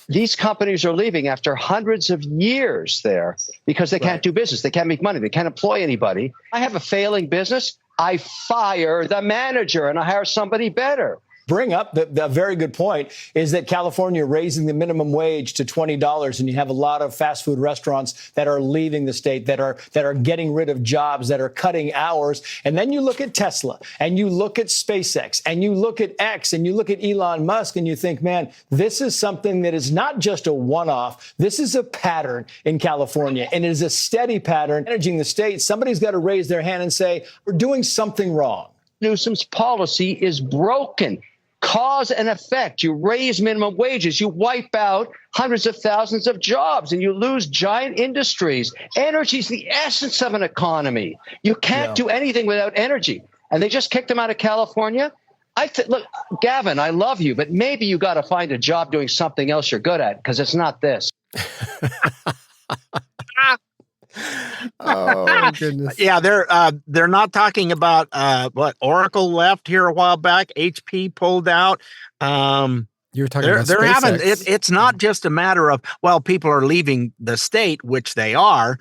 These companies are leaving after hundreds of years there because they can't do business. They can't make money. They can't employ anybody. I have a failing business. I fire the manager and I hire somebody better. Bring up the very good point is that California raising the minimum wage to $20, and you have a lot of fast food restaurants that are leaving the state, that are getting rid of jobs, that are cutting hours. And then you look at Tesla, and you look at SpaceX, and you look at X, and you look at Elon Musk, and you think, man, this is something that is not just a one-off. This is a pattern in California, and it is a steady pattern managing the state. Somebody's got to raise their hand and say, we're doing something wrong. Newsom's policy is broken. Cause and effect. You raise minimum wages, you wipe out hundreds of thousands of jobs, and you lose giant industries. Energy is the essence of an economy. You can't do anything without energy. And they just kicked him out of California. Look, Gavin, I love you, but maybe you got to find a job doing something else you're good at, because it's not this. Oh goodness! Yeah, they're not talking about what Oracle left here a while back. HP pulled out. You were talking about SpaceX. It's not just a matter of, well, people are leaving the state, which they are.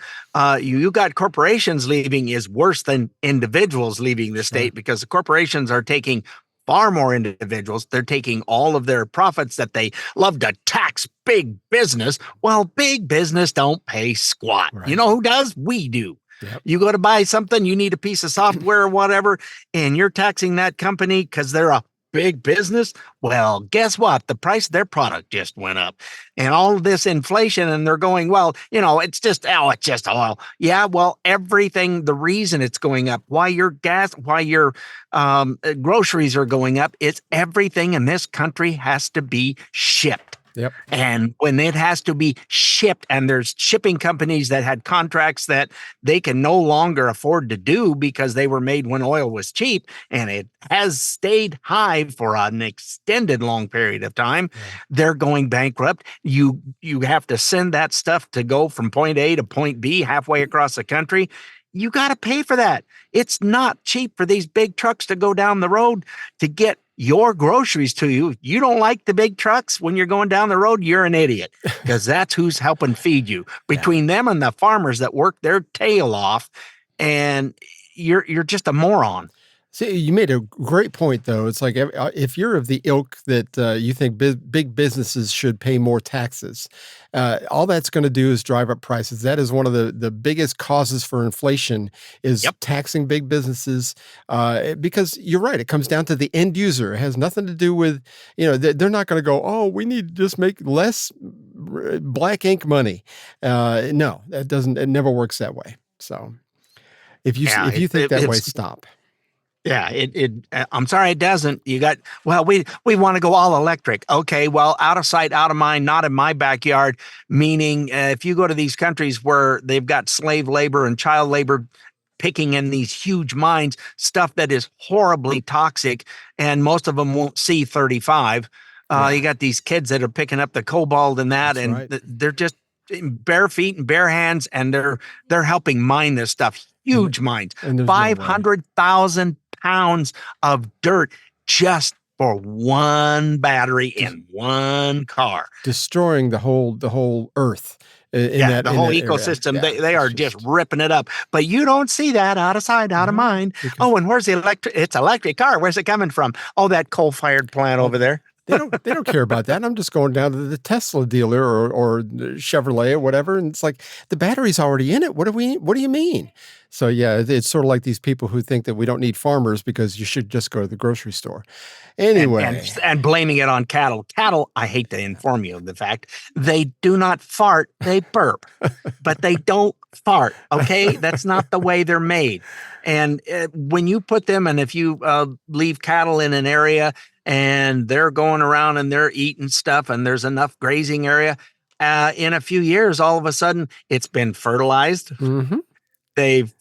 You got corporations leaving is worse than individuals leaving the state, because the corporations are taking far more individuals. They're taking all of their profits that they love to tax big business. Well, big business don't pay squat. Right. You know who does? We do. Yep. You go to buy something, you need a piece of software or whatever, and you're taxing that company because they're a big business. Well, guess what? The price of their product just went up, and all of this inflation, and they're going, well, it's just oil. Yeah. Well, everything, the reason it's going up, why your groceries are going up, it's everything in this country has to be shipped. Yep. And when it has to be shipped, and there's shipping companies that had contracts that they can no longer afford to do because they were made when oil was cheap, and it has stayed high for an extended long period of time, they're going bankrupt. You have to send that stuff to go from point A to point B halfway across the country. You got to pay for that. It's not cheap for these big trucks to go down the road to get your groceries to you. You don't like the big trucks when you're going down the road, you're an idiot, because that's who's helping feed you. Between them and the farmers that work their tail off, and you're just a moron. See, you made a great point, though. It's like if you're of the ilk that you think big businesses should pay more taxes, all that's going to do is drive up prices. That is one of the biggest causes for inflation, is taxing big businesses, because you're right. It comes down to the end user. It has nothing to do with, they're not going to go, oh, we need to just make less black ink money. No, that doesn't. It never works that way. So if you think that way, stop. Yeah, I'm sorry, it doesn't. We want to go all electric. Okay, well, out of sight, out of mind, not in my backyard, meaning if you go to these countries where they've got slave labor and child labor picking in these huge mines, stuff that is horribly toxic, and most of them won't see 35. You got these kids that are picking up the cobalt and that, they're just bare feet and bare hands, and they're helping mine this stuff. Huge mines, 500,000 pounds of dirt just for one battery in one car, destroying the whole earth. The whole ecosystem. They are just ripping it up. But you don't see that, out of sight, out of mind. And where's the electric? It's an electric car. Where's it coming from? Oh, that coal-fired plant over there. They don't care about that. I'm just going down to the Tesla dealer or Chevrolet or whatever, and it's like the battery's already in it. What do you mean? So yeah, it's sort of like these people who think that we don't need farmers because you should just go to the grocery store. Anyway, and blaming it on cattle. Cattle, I hate to inform you of the fact, they do not fart, they burp, but they don't fart. Okay, that's not the way they're made. And when you put them, and if you leave cattle in an area and they're going around and they're eating stuff and there's enough grazing area, in a few years, all of a sudden it's been fertilized. Mm-hmm. They've,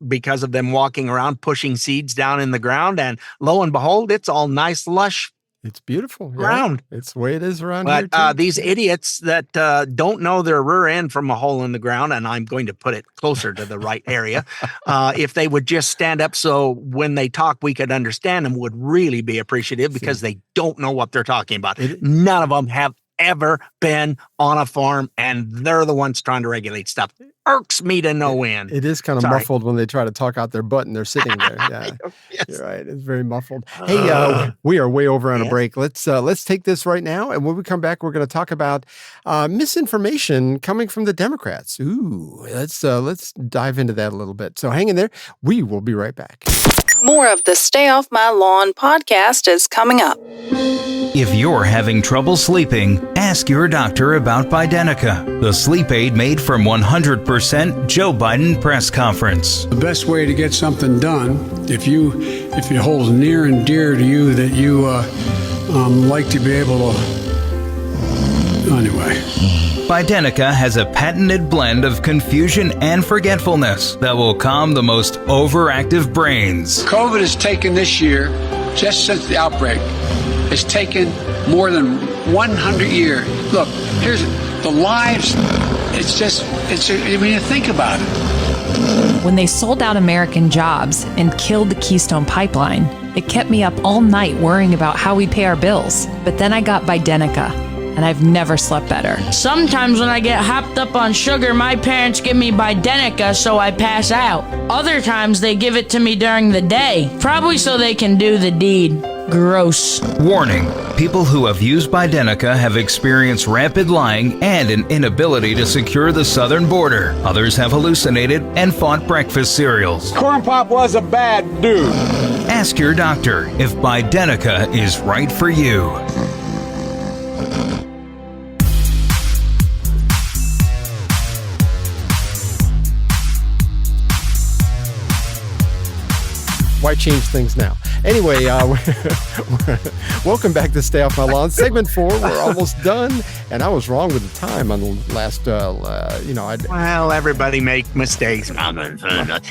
because of them walking around pushing seeds down in the ground, and lo and behold, it's all nice, lush. It's beautiful ground. Yeah, it's the way it is around here. But these idiots that don't know their rear end from a hole in the ground, and I'm going to put it closer to the right area, if they would just stand up so when they talk we could understand them, would really be appreciative, because they don't know what they're talking about. None of them have ever been on a farm, and they're the ones trying to regulate stuff. Irks me to no end. It is kind of muffled when they try to talk out their butt and they're sitting there. Yeah, yes. You're right. It's very muffled. Hey, we are way over on a break. Let's take this right now, and when we come back, we're going to talk about misinformation coming from the Democrats. Ooh, let's dive into that a little bit. So hang in there. We will be right back. More of the Stay Off My Lawn podcast is coming up. If you're having trouble sleeping, ask your doctor about Bidenica, the sleep aid made from 100% Joe Biden press conference. The best way to get something done, if it holds near and dear to you that you like to be able to, anyway. Bidenica has a patented blend of confusion and forgetfulness that will calm the most overactive brains. COVID has taken this year, just since the outbreak, it's taken more than 100 years. Look, here's the lives. I mean, you think about it. When they sold out American jobs and killed the Keystone Pipeline, It kept me up all night worrying about how we pay our bills. But then I got Bidenica, and I've never slept better. Sometimes when I get hopped up on sugar, my parents give me Bidenica so I pass out. Other times they give it to me during the day, probably so they can do the deed. Gross. Warning. People who have used Bidenica have experienced rapid lying and an inability to secure the southern border. Others have hallucinated and fought breakfast cereals. Corn Pop was a bad dude. Ask your doctor if Bidenica is right for you. Why change things now? Anyway, welcome back to Stay Off My Lawn. Segment 4, we're almost done. And I was wrong with the time on the last, Well, everybody make mistakes.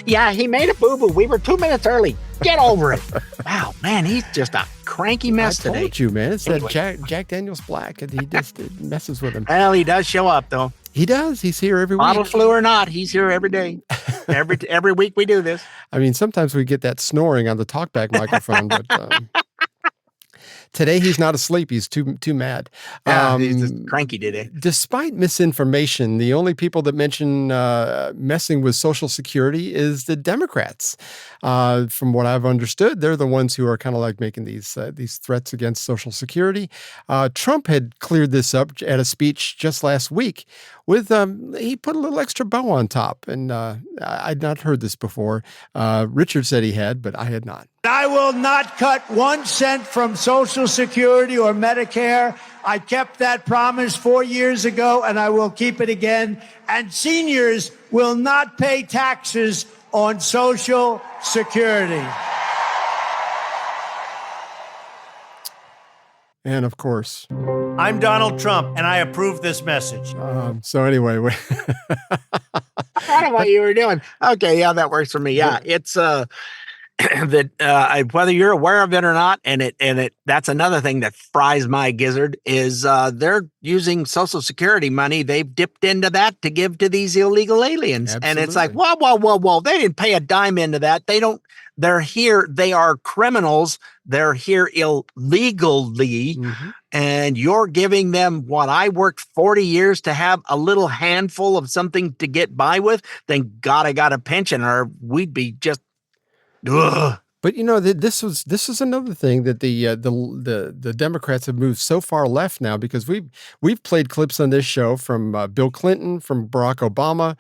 Yeah, he made a boo-boo. We were 2 minutes early. Get over it. Wow, man, he's just a cranky mess today. I told you, man. It's that Jack Daniels Black, and he just it messes with him. Well, he does show up, though. He does. He's here every week. Bottle flu or not, he's here every day. Every week we do this. I mean, sometimes we get that snoring on the talkback microphone, but today he's not asleep. He's too mad. He's just cranky today. Despite misinformation, the only people that mention messing with Social Security is the Democrats. From what I've understood, they're the ones who are kind of like making these threats against Social Security. Trump had cleared this up at a speech just last week with he put a little extra bow on top, and I'd not heard this before. Richard said he had, but I had not. I will not cut 1 cent from Social Security or Medicare. I kept that promise 4 years ago, and I will keep it again. And seniors will not pay taxes on Social Security. And of course, I'm Donald Trump, and I approve this message. So anyway, I don't know what you were doing. Okay, yeah, that works for me. Yeah, it's that whether you're aware of it or not, and that's another thing that fries my gizzard is they're using Social Security money. They've dipped into that to give to these illegal aliens. Absolutely. And it's like, whoa. They didn't pay a dime into that. They're here. They are criminals. They're here illegally. Mm-hmm. And you're giving them what I worked 40 years to have a little handful of something to get by with. Thank God I got a pension, or we'd be just, ugh. But this was another thing that the Democrats have moved so far left now, because we've played clips on this show from Bill Clinton, from Barack Obama,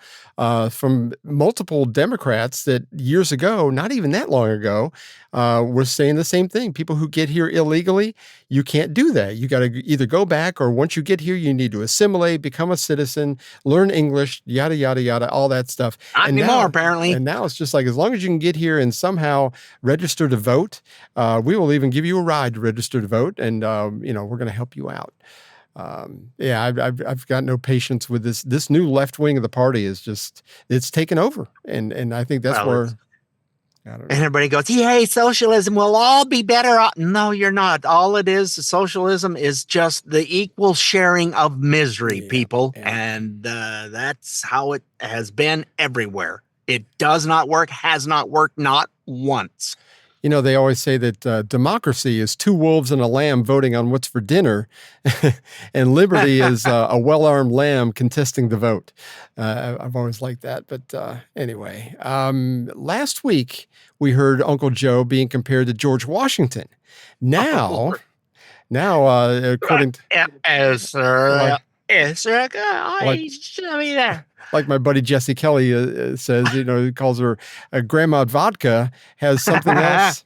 from multiple Democrats that years ago, not even that long ago, were saying the same thing. People who get here illegally, you can't do that. You got to either go back, or once you get here, you need to assimilate, become a citizen, learn English, yada yada yada, all that stuff. Not anymore, apparently. And now it's just like, as long as you can get here and somehow register to vote, we will even give you a ride to register to vote, and we're going to help you out. I've got no patience with this new left wing of the party. It's taken over, and I think that's where. And everybody goes, yay, socialism, we'll all be better off. No, you're not. All it is, socialism is just the equal sharing of misery, people. Yeah. And that's how it has been everywhere. It does not work, has not worked, not once. They always say that democracy is 2 wolves and a lamb voting on what's for dinner, and liberty is a well-armed lamb contesting the vote. I've always liked that. But anyway, last week we heard Uncle Joe being compared to George Washington. Now, according to... Like my buddy Jesse Kelly says, he calls her Grandma Vodka, has something else.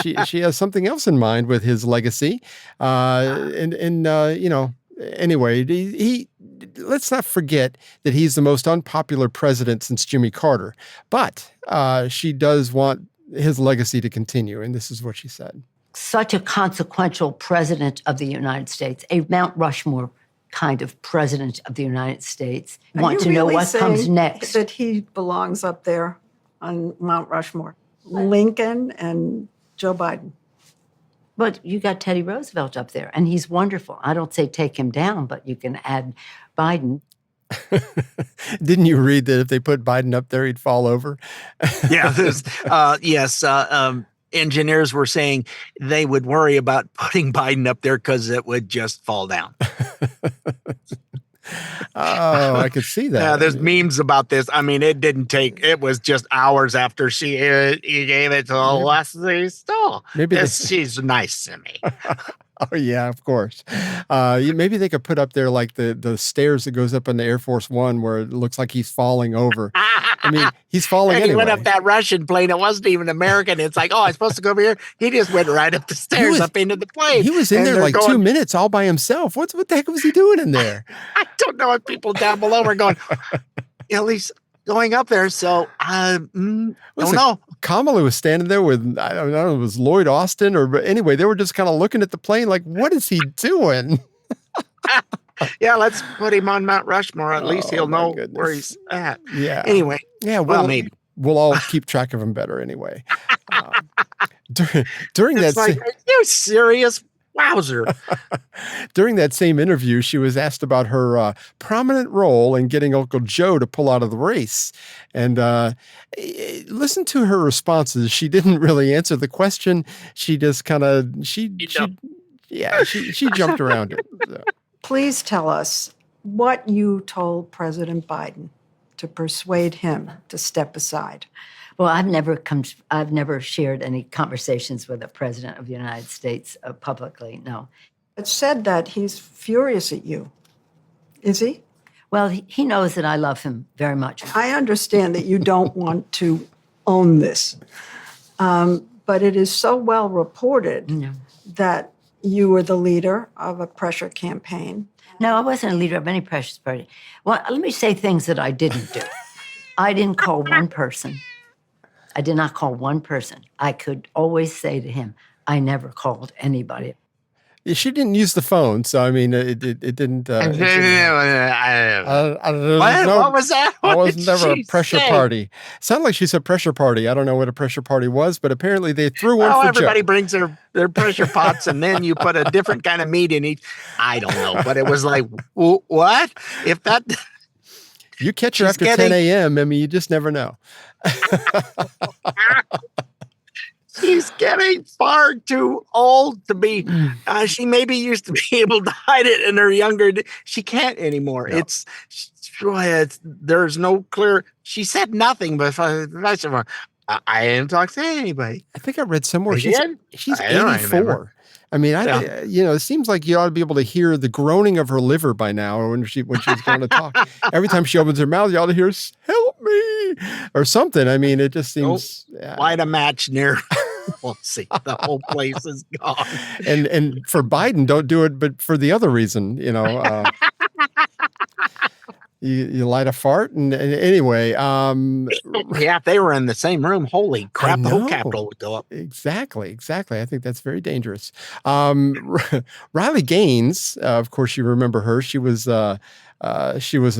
She has something else in mind with his legacy. Anyway, he let's not forget that he's the most unpopular president since Jimmy Carter. But she does want his legacy to continue. And this is what she said. Such a consequential president of the United States, a Mount Rushmore kind of president of the United States. Want to know what comes next. That he belongs up there on Mount Rushmore. Lincoln and Joe Biden. But you got Teddy Roosevelt up there, and he's wonderful. I don't say take him down, but you can add Biden. Didn't you read that if they put Biden up there, he'd fall over? Yeah. Yes. engineers were saying they would worry about putting Biden up there because it would just fall down. Oh, I could see that. Yeah, there's memes about this. I mean, it was just hours after he gave it to Leslie Stahl. She's nice to me. Oh, yeah, of course. Maybe they could put up there like the stairs that goes up in the Air Force One where it looks like he's falling over. I mean, he's falling and anyway. He went up that Russian plane. It wasn't even American. It's like, I'm supposed to go over here. He just went right up the stairs up into the plane. He was in there like 2 minutes all by himself. What the heck was he doing in there? I don't know if people down below were going, at least going up there. So don't know. Kamala was standing there with, I don't know, it was Lloyd Austin but anyway, they were just kind of looking at the plane like, what is he doing? Yeah, let's put him on Mount Rushmore. At least he'll know where he's at. Yeah. Anyway. Yeah. Well, maybe. We'll all keep track of him better anyway. During it's that, are you serious? Wowzer. During that same interview, she was asked about her prominent role in getting Uncle Joe to pull out of the race. And listen to her responses. She didn't really answer the question. She just kind of, she jumped around it. So. Please tell us what you told President Biden to persuade him to step aside. Well, I've never shared any conversations with the President of the United States publicly, no. It's said that he's furious at you. Is he? Well, he knows that I love him very much. I understand that you don't want to own this, but it is so well reported that you were the leader of a pressure campaign. No, I wasn't a leader of any pressure party. Well, let me say things that I didn't do. I didn't call one person. I did not call one person. I could always say to him, I never called anybody. She didn't use the phone, so I mean, it didn't. What was that? I was never a pressure party. Sounded like she said pressure party. I don't know what a pressure party was, but apparently they threw one for everybody Joe. brings their pressure pots, and then you put a different kind of meat in each. I don't know, but it was like, what? If that. You catch her after 10 a.m., I mean, you just never know. She's getting far too old to be. She maybe used to be able to hide it in her younger. She can't anymore. No. There's no clear. She said nothing, but I didn't talk to anybody. I think I read somewhere she's 84. I mean, it seems like you ought to be able to hear the groaning of her liver by now, or when she's going to talk. Every time she opens her mouth, you ought to hear, "Help me," or something. I mean, it just seems light a match near. We'll see. The whole place is gone. And for Biden, don't do it, but for the other reason, You light a fart, and anyway. If they were in the same room, holy crap, the whole Capitol would go up. Exactly. I think that's very dangerous. Riley Gaines, of course, you remember her. She was a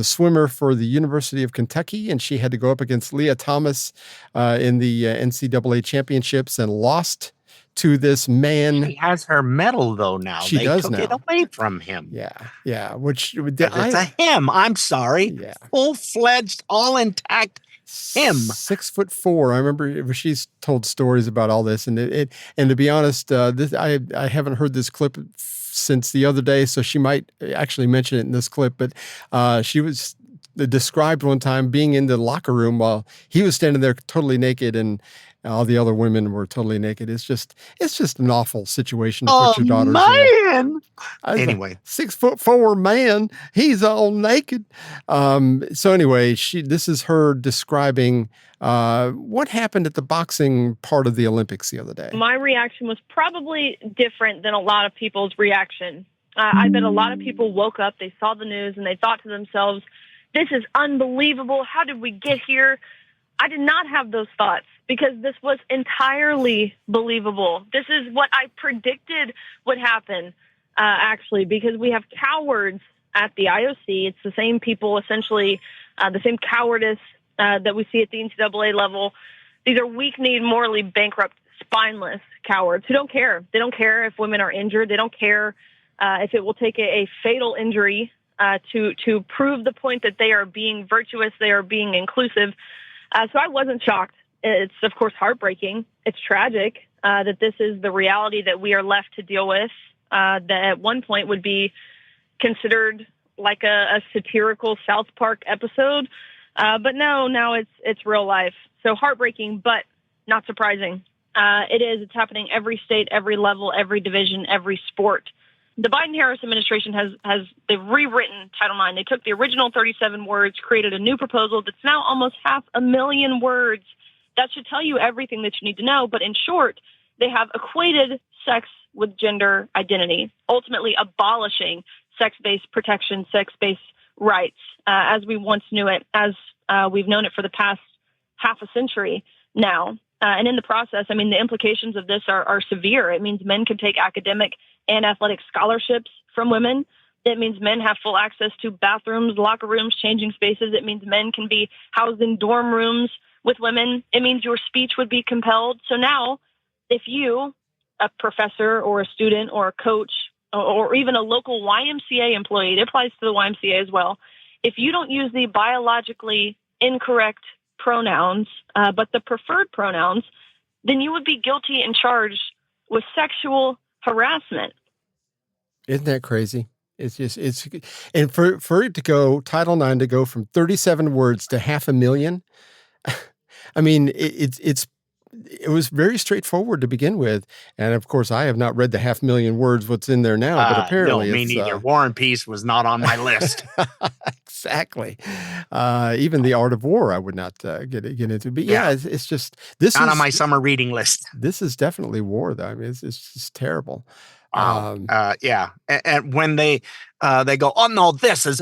swimmer for the University of Kentucky, and she had to go up against Leah Thomas in the NCAA championships and lost to this man. She has her medal though now. They took it away from him. Yeah. Which it's a him. I'm sorry. Yeah. Full-fledged, all intact him. 6'4". I remember she's told stories about all this, and and to be honest, I haven't heard this clip since the other day, so she might actually mention it in this clip. But she was described one time being in the locker room while he was standing there totally naked, and all the other women were totally naked. It's just an awful situation to put your daughters in. Anyway, 6'4" man, he's all naked. So anyway, this is her describing what happened at the boxing part of the Olympics the other day. My reaction was probably different than a lot of people's reaction. I bet a lot of people woke up, they saw the news, and they thought to themselves, "This is unbelievable. How did we get here?" I did not have those thoughts because this was entirely believable. This is what I predicted would happen, actually, because we have cowards at the IOC. It's the same people, essentially, the same cowardice that we see at the NCAA level. These are weak-kneed, morally bankrupt, spineless cowards who don't care. They don't care if women are injured. They don't care if it will take a fatal injury to prove the point that they are being virtuous, they are being inclusive. So I wasn't shocked. It's, of course, heartbreaking. It's tragic. that this is the reality that we are left to deal with, that at one point would be considered like a satirical South Park episode. But no, now it's real life. So heartbreaking, but not surprising. It is. It's happening every state, every level, every division, every sport. The Biden-Harris administration they've rewritten Title IX. They took the original 37 words, created a new proposal that's now almost 500,000 words. That should tell you everything that you need to know. But in short, they have equated sex with gender identity, ultimately abolishing sex-based protection, sex-based rights, as we once knew it, as we've known it for the past half a century now. And in the process, I mean, the implications of this are severe. It means men can take academic and athletic scholarships from women. It means men have full access to bathrooms, locker rooms, changing spaces. It means men can be housed in dorm rooms with women. It means your speech would be compelled. So now, if you, a professor or a student or a coach or even a local YMCA employee, it applies to the YMCA as well, if you don't use the biologically incorrect pronouns, but the preferred pronouns, then you would be guilty and charged with sexual harassment. Isn't that crazy? And for it to go, Title IX to go from 37 words to 500,000, I mean, it was very straightforward to begin with. And of course, I have not read the 500,000 words, what's in there now, but apparently no, me neither. War and Peace was not on my list. Exactly. Even The Art of War, I would not get into. But yeah, it's just, this not is on my summer reading list. This is definitely war, though. I mean, it's just terrible. Yeah. And when they go, oh no,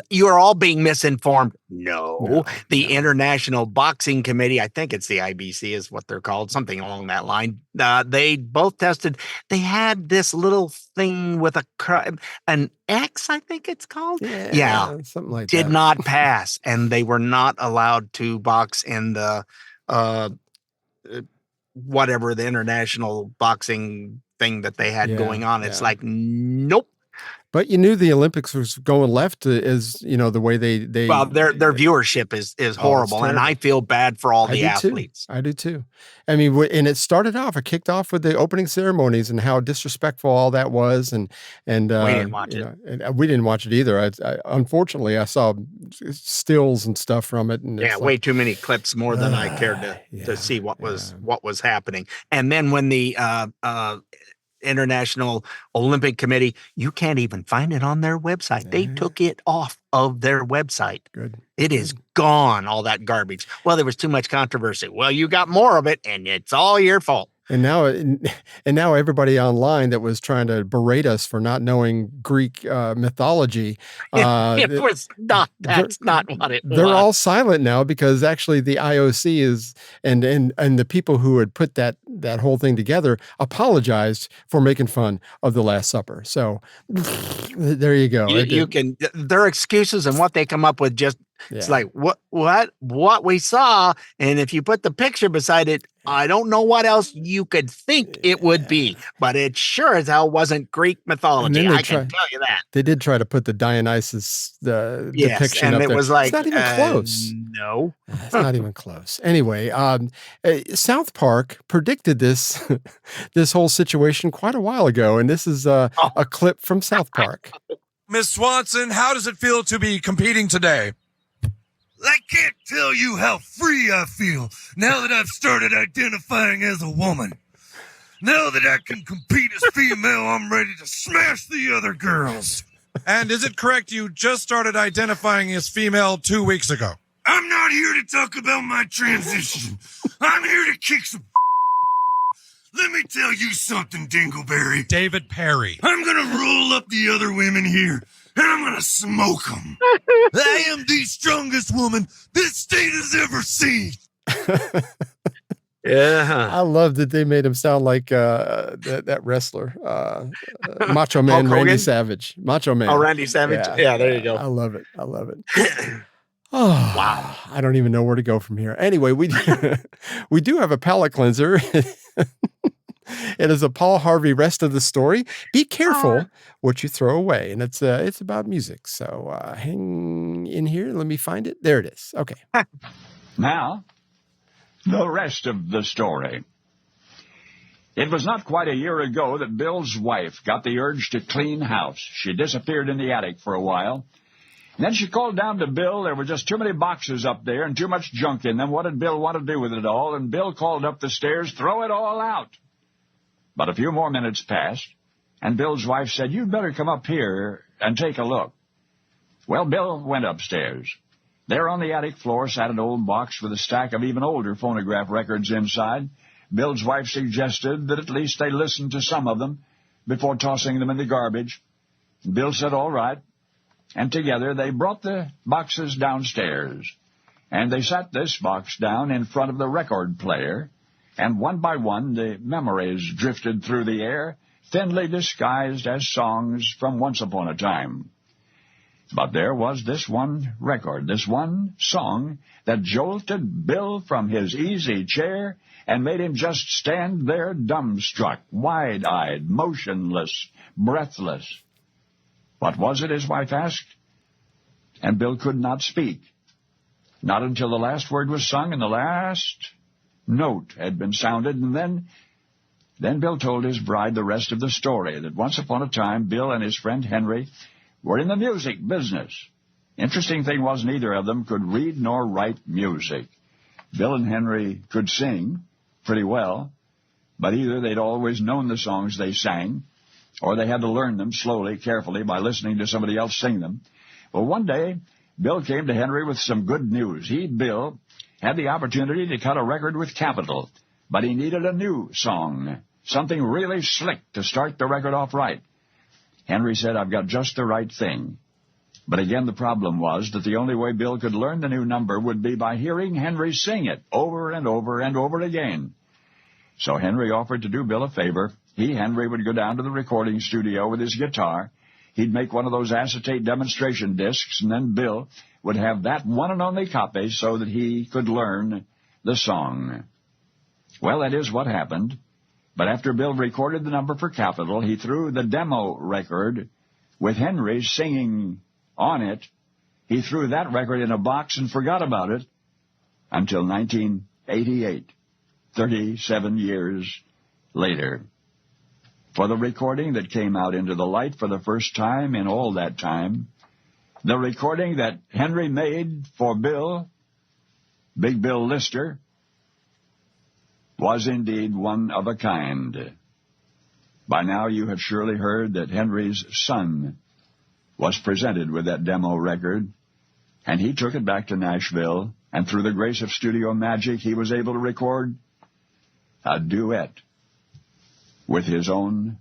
you're all being misinformed. No, the International Boxing Committee, I think it's the IBC is what they're called, something along that line. They both tested. They had this little thing with an X, I think it's called. Yeah. Something like that. Did not pass. And they were not allowed to box in the, whatever the international boxing thing that they had going on. It's like, nope. But you knew the Olympics was going left as, you know, the way they well, their viewership is horrible. And I feel bad for all the athletes. I do too. I mean, and it kicked off with the opening ceremonies and how disrespectful all that was. And we didn't watch it. And we didn't watch it either. Unfortunately, I saw stills and stuff from it. And way too many clips, more than I cared to see what was happening. And then when the International Olympic Committee, you can't even find it on their website. They took it off of their website. Good. It is gone, all that garbage. Well, there was too much controversy. Well, you got more of it, and it's all your fault. And now everybody online that was trying to berate us for not knowing Greek mythology. It was not. That's not what it was. They're all silent now because actually the IOC is and the people who had put that whole thing together apologized for making fun of the Last Supper. So there you go. You can their excuses and what they come up with just. It's like what we saw, and if you put the picture beside it, I don't know what else you could think it would be, but it sure as hell wasn't Greek mythology. I can tell you that. They did try to put the Dionysus depiction and up it there. was like it's not even close. No, it's not even close. Anyway, South Park predicted this whole situation quite a while ago, and this is a clip from South Park. Miss Swanson, how does it feel to be competing today? I can't tell you how free I feel now that I've started identifying as a woman. Now that I can compete as female, I'm ready to smash the other girls. And is it correct you just started identifying as female 2 weeks ago? I'm not here to talk about my transition. I'm here to kick some. Let me tell you something, Dingleberry. David Perry. I'm going to roll up the other women here, and I'm going to smoke them. I am the strongest woman this state has ever seen. Yeah. I love that they made him sound like that wrestler, Macho Man Randy Savage. Macho Man. Oh, Randy Savage? Yeah, there you go. I love it. Oh, wow. I don't even know where to go from here. Anyway, we do have a palate cleanser. It is a Paul Harvey rest of the story. Be careful what you throw away. And it's about music. So hang in here. Let me find it. There it is. Okay. Now, the rest of the story. It was not quite a year ago that Bill's wife got the urge to clean house. She disappeared in the attic for a while. And then she called down to Bill. There were just too many boxes up there and too much junk in them. What did Bill want to do with it all? And Bill called up the stairs, throw it all out. But a few more minutes passed, and Bill's wife said, you'd better come up here and take a look. Well, Bill went upstairs. There on the attic floor sat an old box with a stack of even older phonograph records inside. Bill's wife suggested that at least they listen to some of them before tossing them in the garbage. Bill said, all right. And together they brought the boxes downstairs. And they sat this box down in front of the record player. And one by one the memories drifted through the air, thinly disguised as songs from once upon a time. But there was this one record, this one song that jolted Bill from his easy chair and made him just stand there dumbstruck, wide-eyed, motionless, breathless. What was it, his wife asked? And Bill could not speak. Not until the last word was sung and the last note had been sounded, and then Bill told his bride the rest of the story, that once upon a time Bill and his friend Henry were in the music business. Interesting thing was neither of them could read nor write music. Bill and Henry could sing pretty well, but either they'd always known the songs they sang, or they had to learn them slowly, carefully, by listening to somebody else sing them. Well, one day, Bill came to Henry with some good news. Bill, had the opportunity to cut a record with Capitol, but he needed a new song, something really slick to start the record off right. Henry said, I've got just the right thing. But again, the problem was that the only way Bill could learn the new number would be by hearing Henry sing it over and over and over again. So Henry offered to do Bill a favor. Henry, would go down to the recording studio with his guitar. He'd make one of those acetate demonstration discs, and then Bill would have that one and only copy so that he could learn the song. Well, that is what happened. But after Bill recorded the number for Capitol, he threw the demo record with Henry singing on it. He threw that record in a box and forgot about it until 1988, 37 years later. For the recording that came out into the light for the first time in all that time, the recording that Henry made for Bill, Big Bill Lister, was indeed one of a kind. By now you have surely heard that Henry's son was presented with that demo record, and he took it back to Nashville, and through the grace of studio magic, he was able to record a duet with his own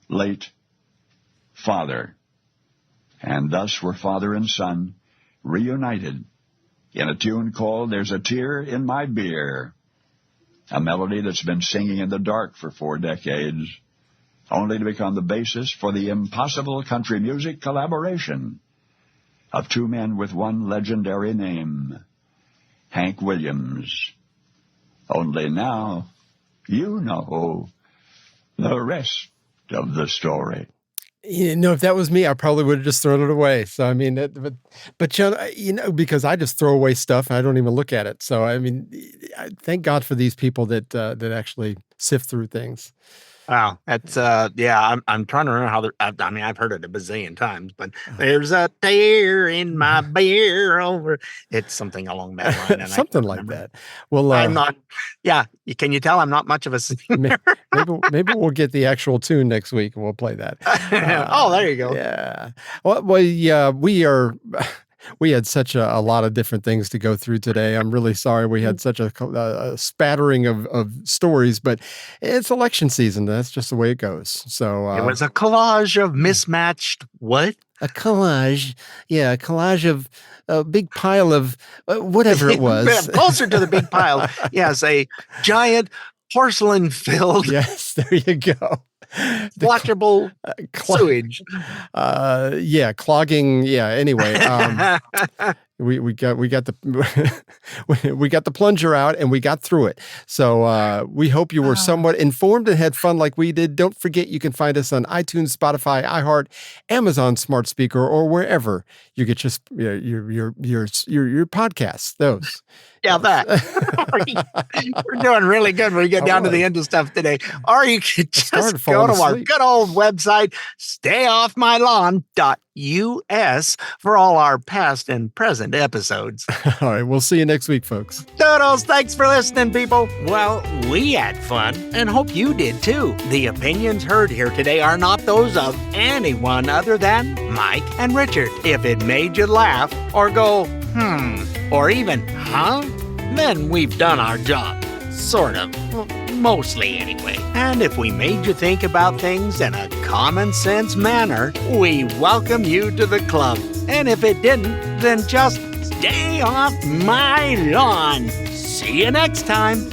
late father. And thus were father and son reunited in a tune called There's a Tear in My Beer, a melody that's been singing in the dark for 4 decades, only to become the basis for the impossible country music collaboration of 2 men with one legendary name, Hank Williams. Only now you know the rest of the story. If that was me, I probably would have just thrown it away. So, I mean, but because I just throw away stuff and I don't even look at it. So, I mean, thank God for these people that actually sift through things. Wow, that's I'm trying to remember how. I mean, I've heard it a bazillion times, but there's a tear in my beer over. It's something along that line. And something like that. Well, I'm not. Yeah, can you tell I'm not much of a singer? maybe we'll get the actual tune next week and we'll play that. Oh, there you go. Yeah. Well, yeah, we had such a lot of different things to go through today. I'm really sorry we had such a spattering of stories, but it's election season. That's just the way it goes. So it was a collage of mismatched what? A collage. Yeah, a collage of a big pile of whatever it was. Closer to the big pile. Yes, a giant porcelain filled. Yes, there you go. Watchable sewage. Yeah, clogging. Yeah. Anyway, We got the we got the plunger out and we got through it. So we hope you were somewhat informed and had fun like we did. Don't forget you can find us on iTunes, Spotify, iHeart, Amazon Smart Speaker, or wherever you get your podcasts. Those. Yeah, that. We're doing really good when we get down to the end of stuff today. Or you could just go to our good old website, stayoffmylawn.us, for all our past and present episodes. All right, we'll see you next week, folks. Doodles, thanks for listening, people. Well, we had fun and hope you did too. The opinions heard here today are not those of anyone other than Mike and Richard. If it made you laugh or go, or even, then we've done our job. Sort of. Well, mostly anyway. And if we made you think about things in a common sense manner, we welcome you to the club. And if it didn't, then just stay off my lawn. See you next time.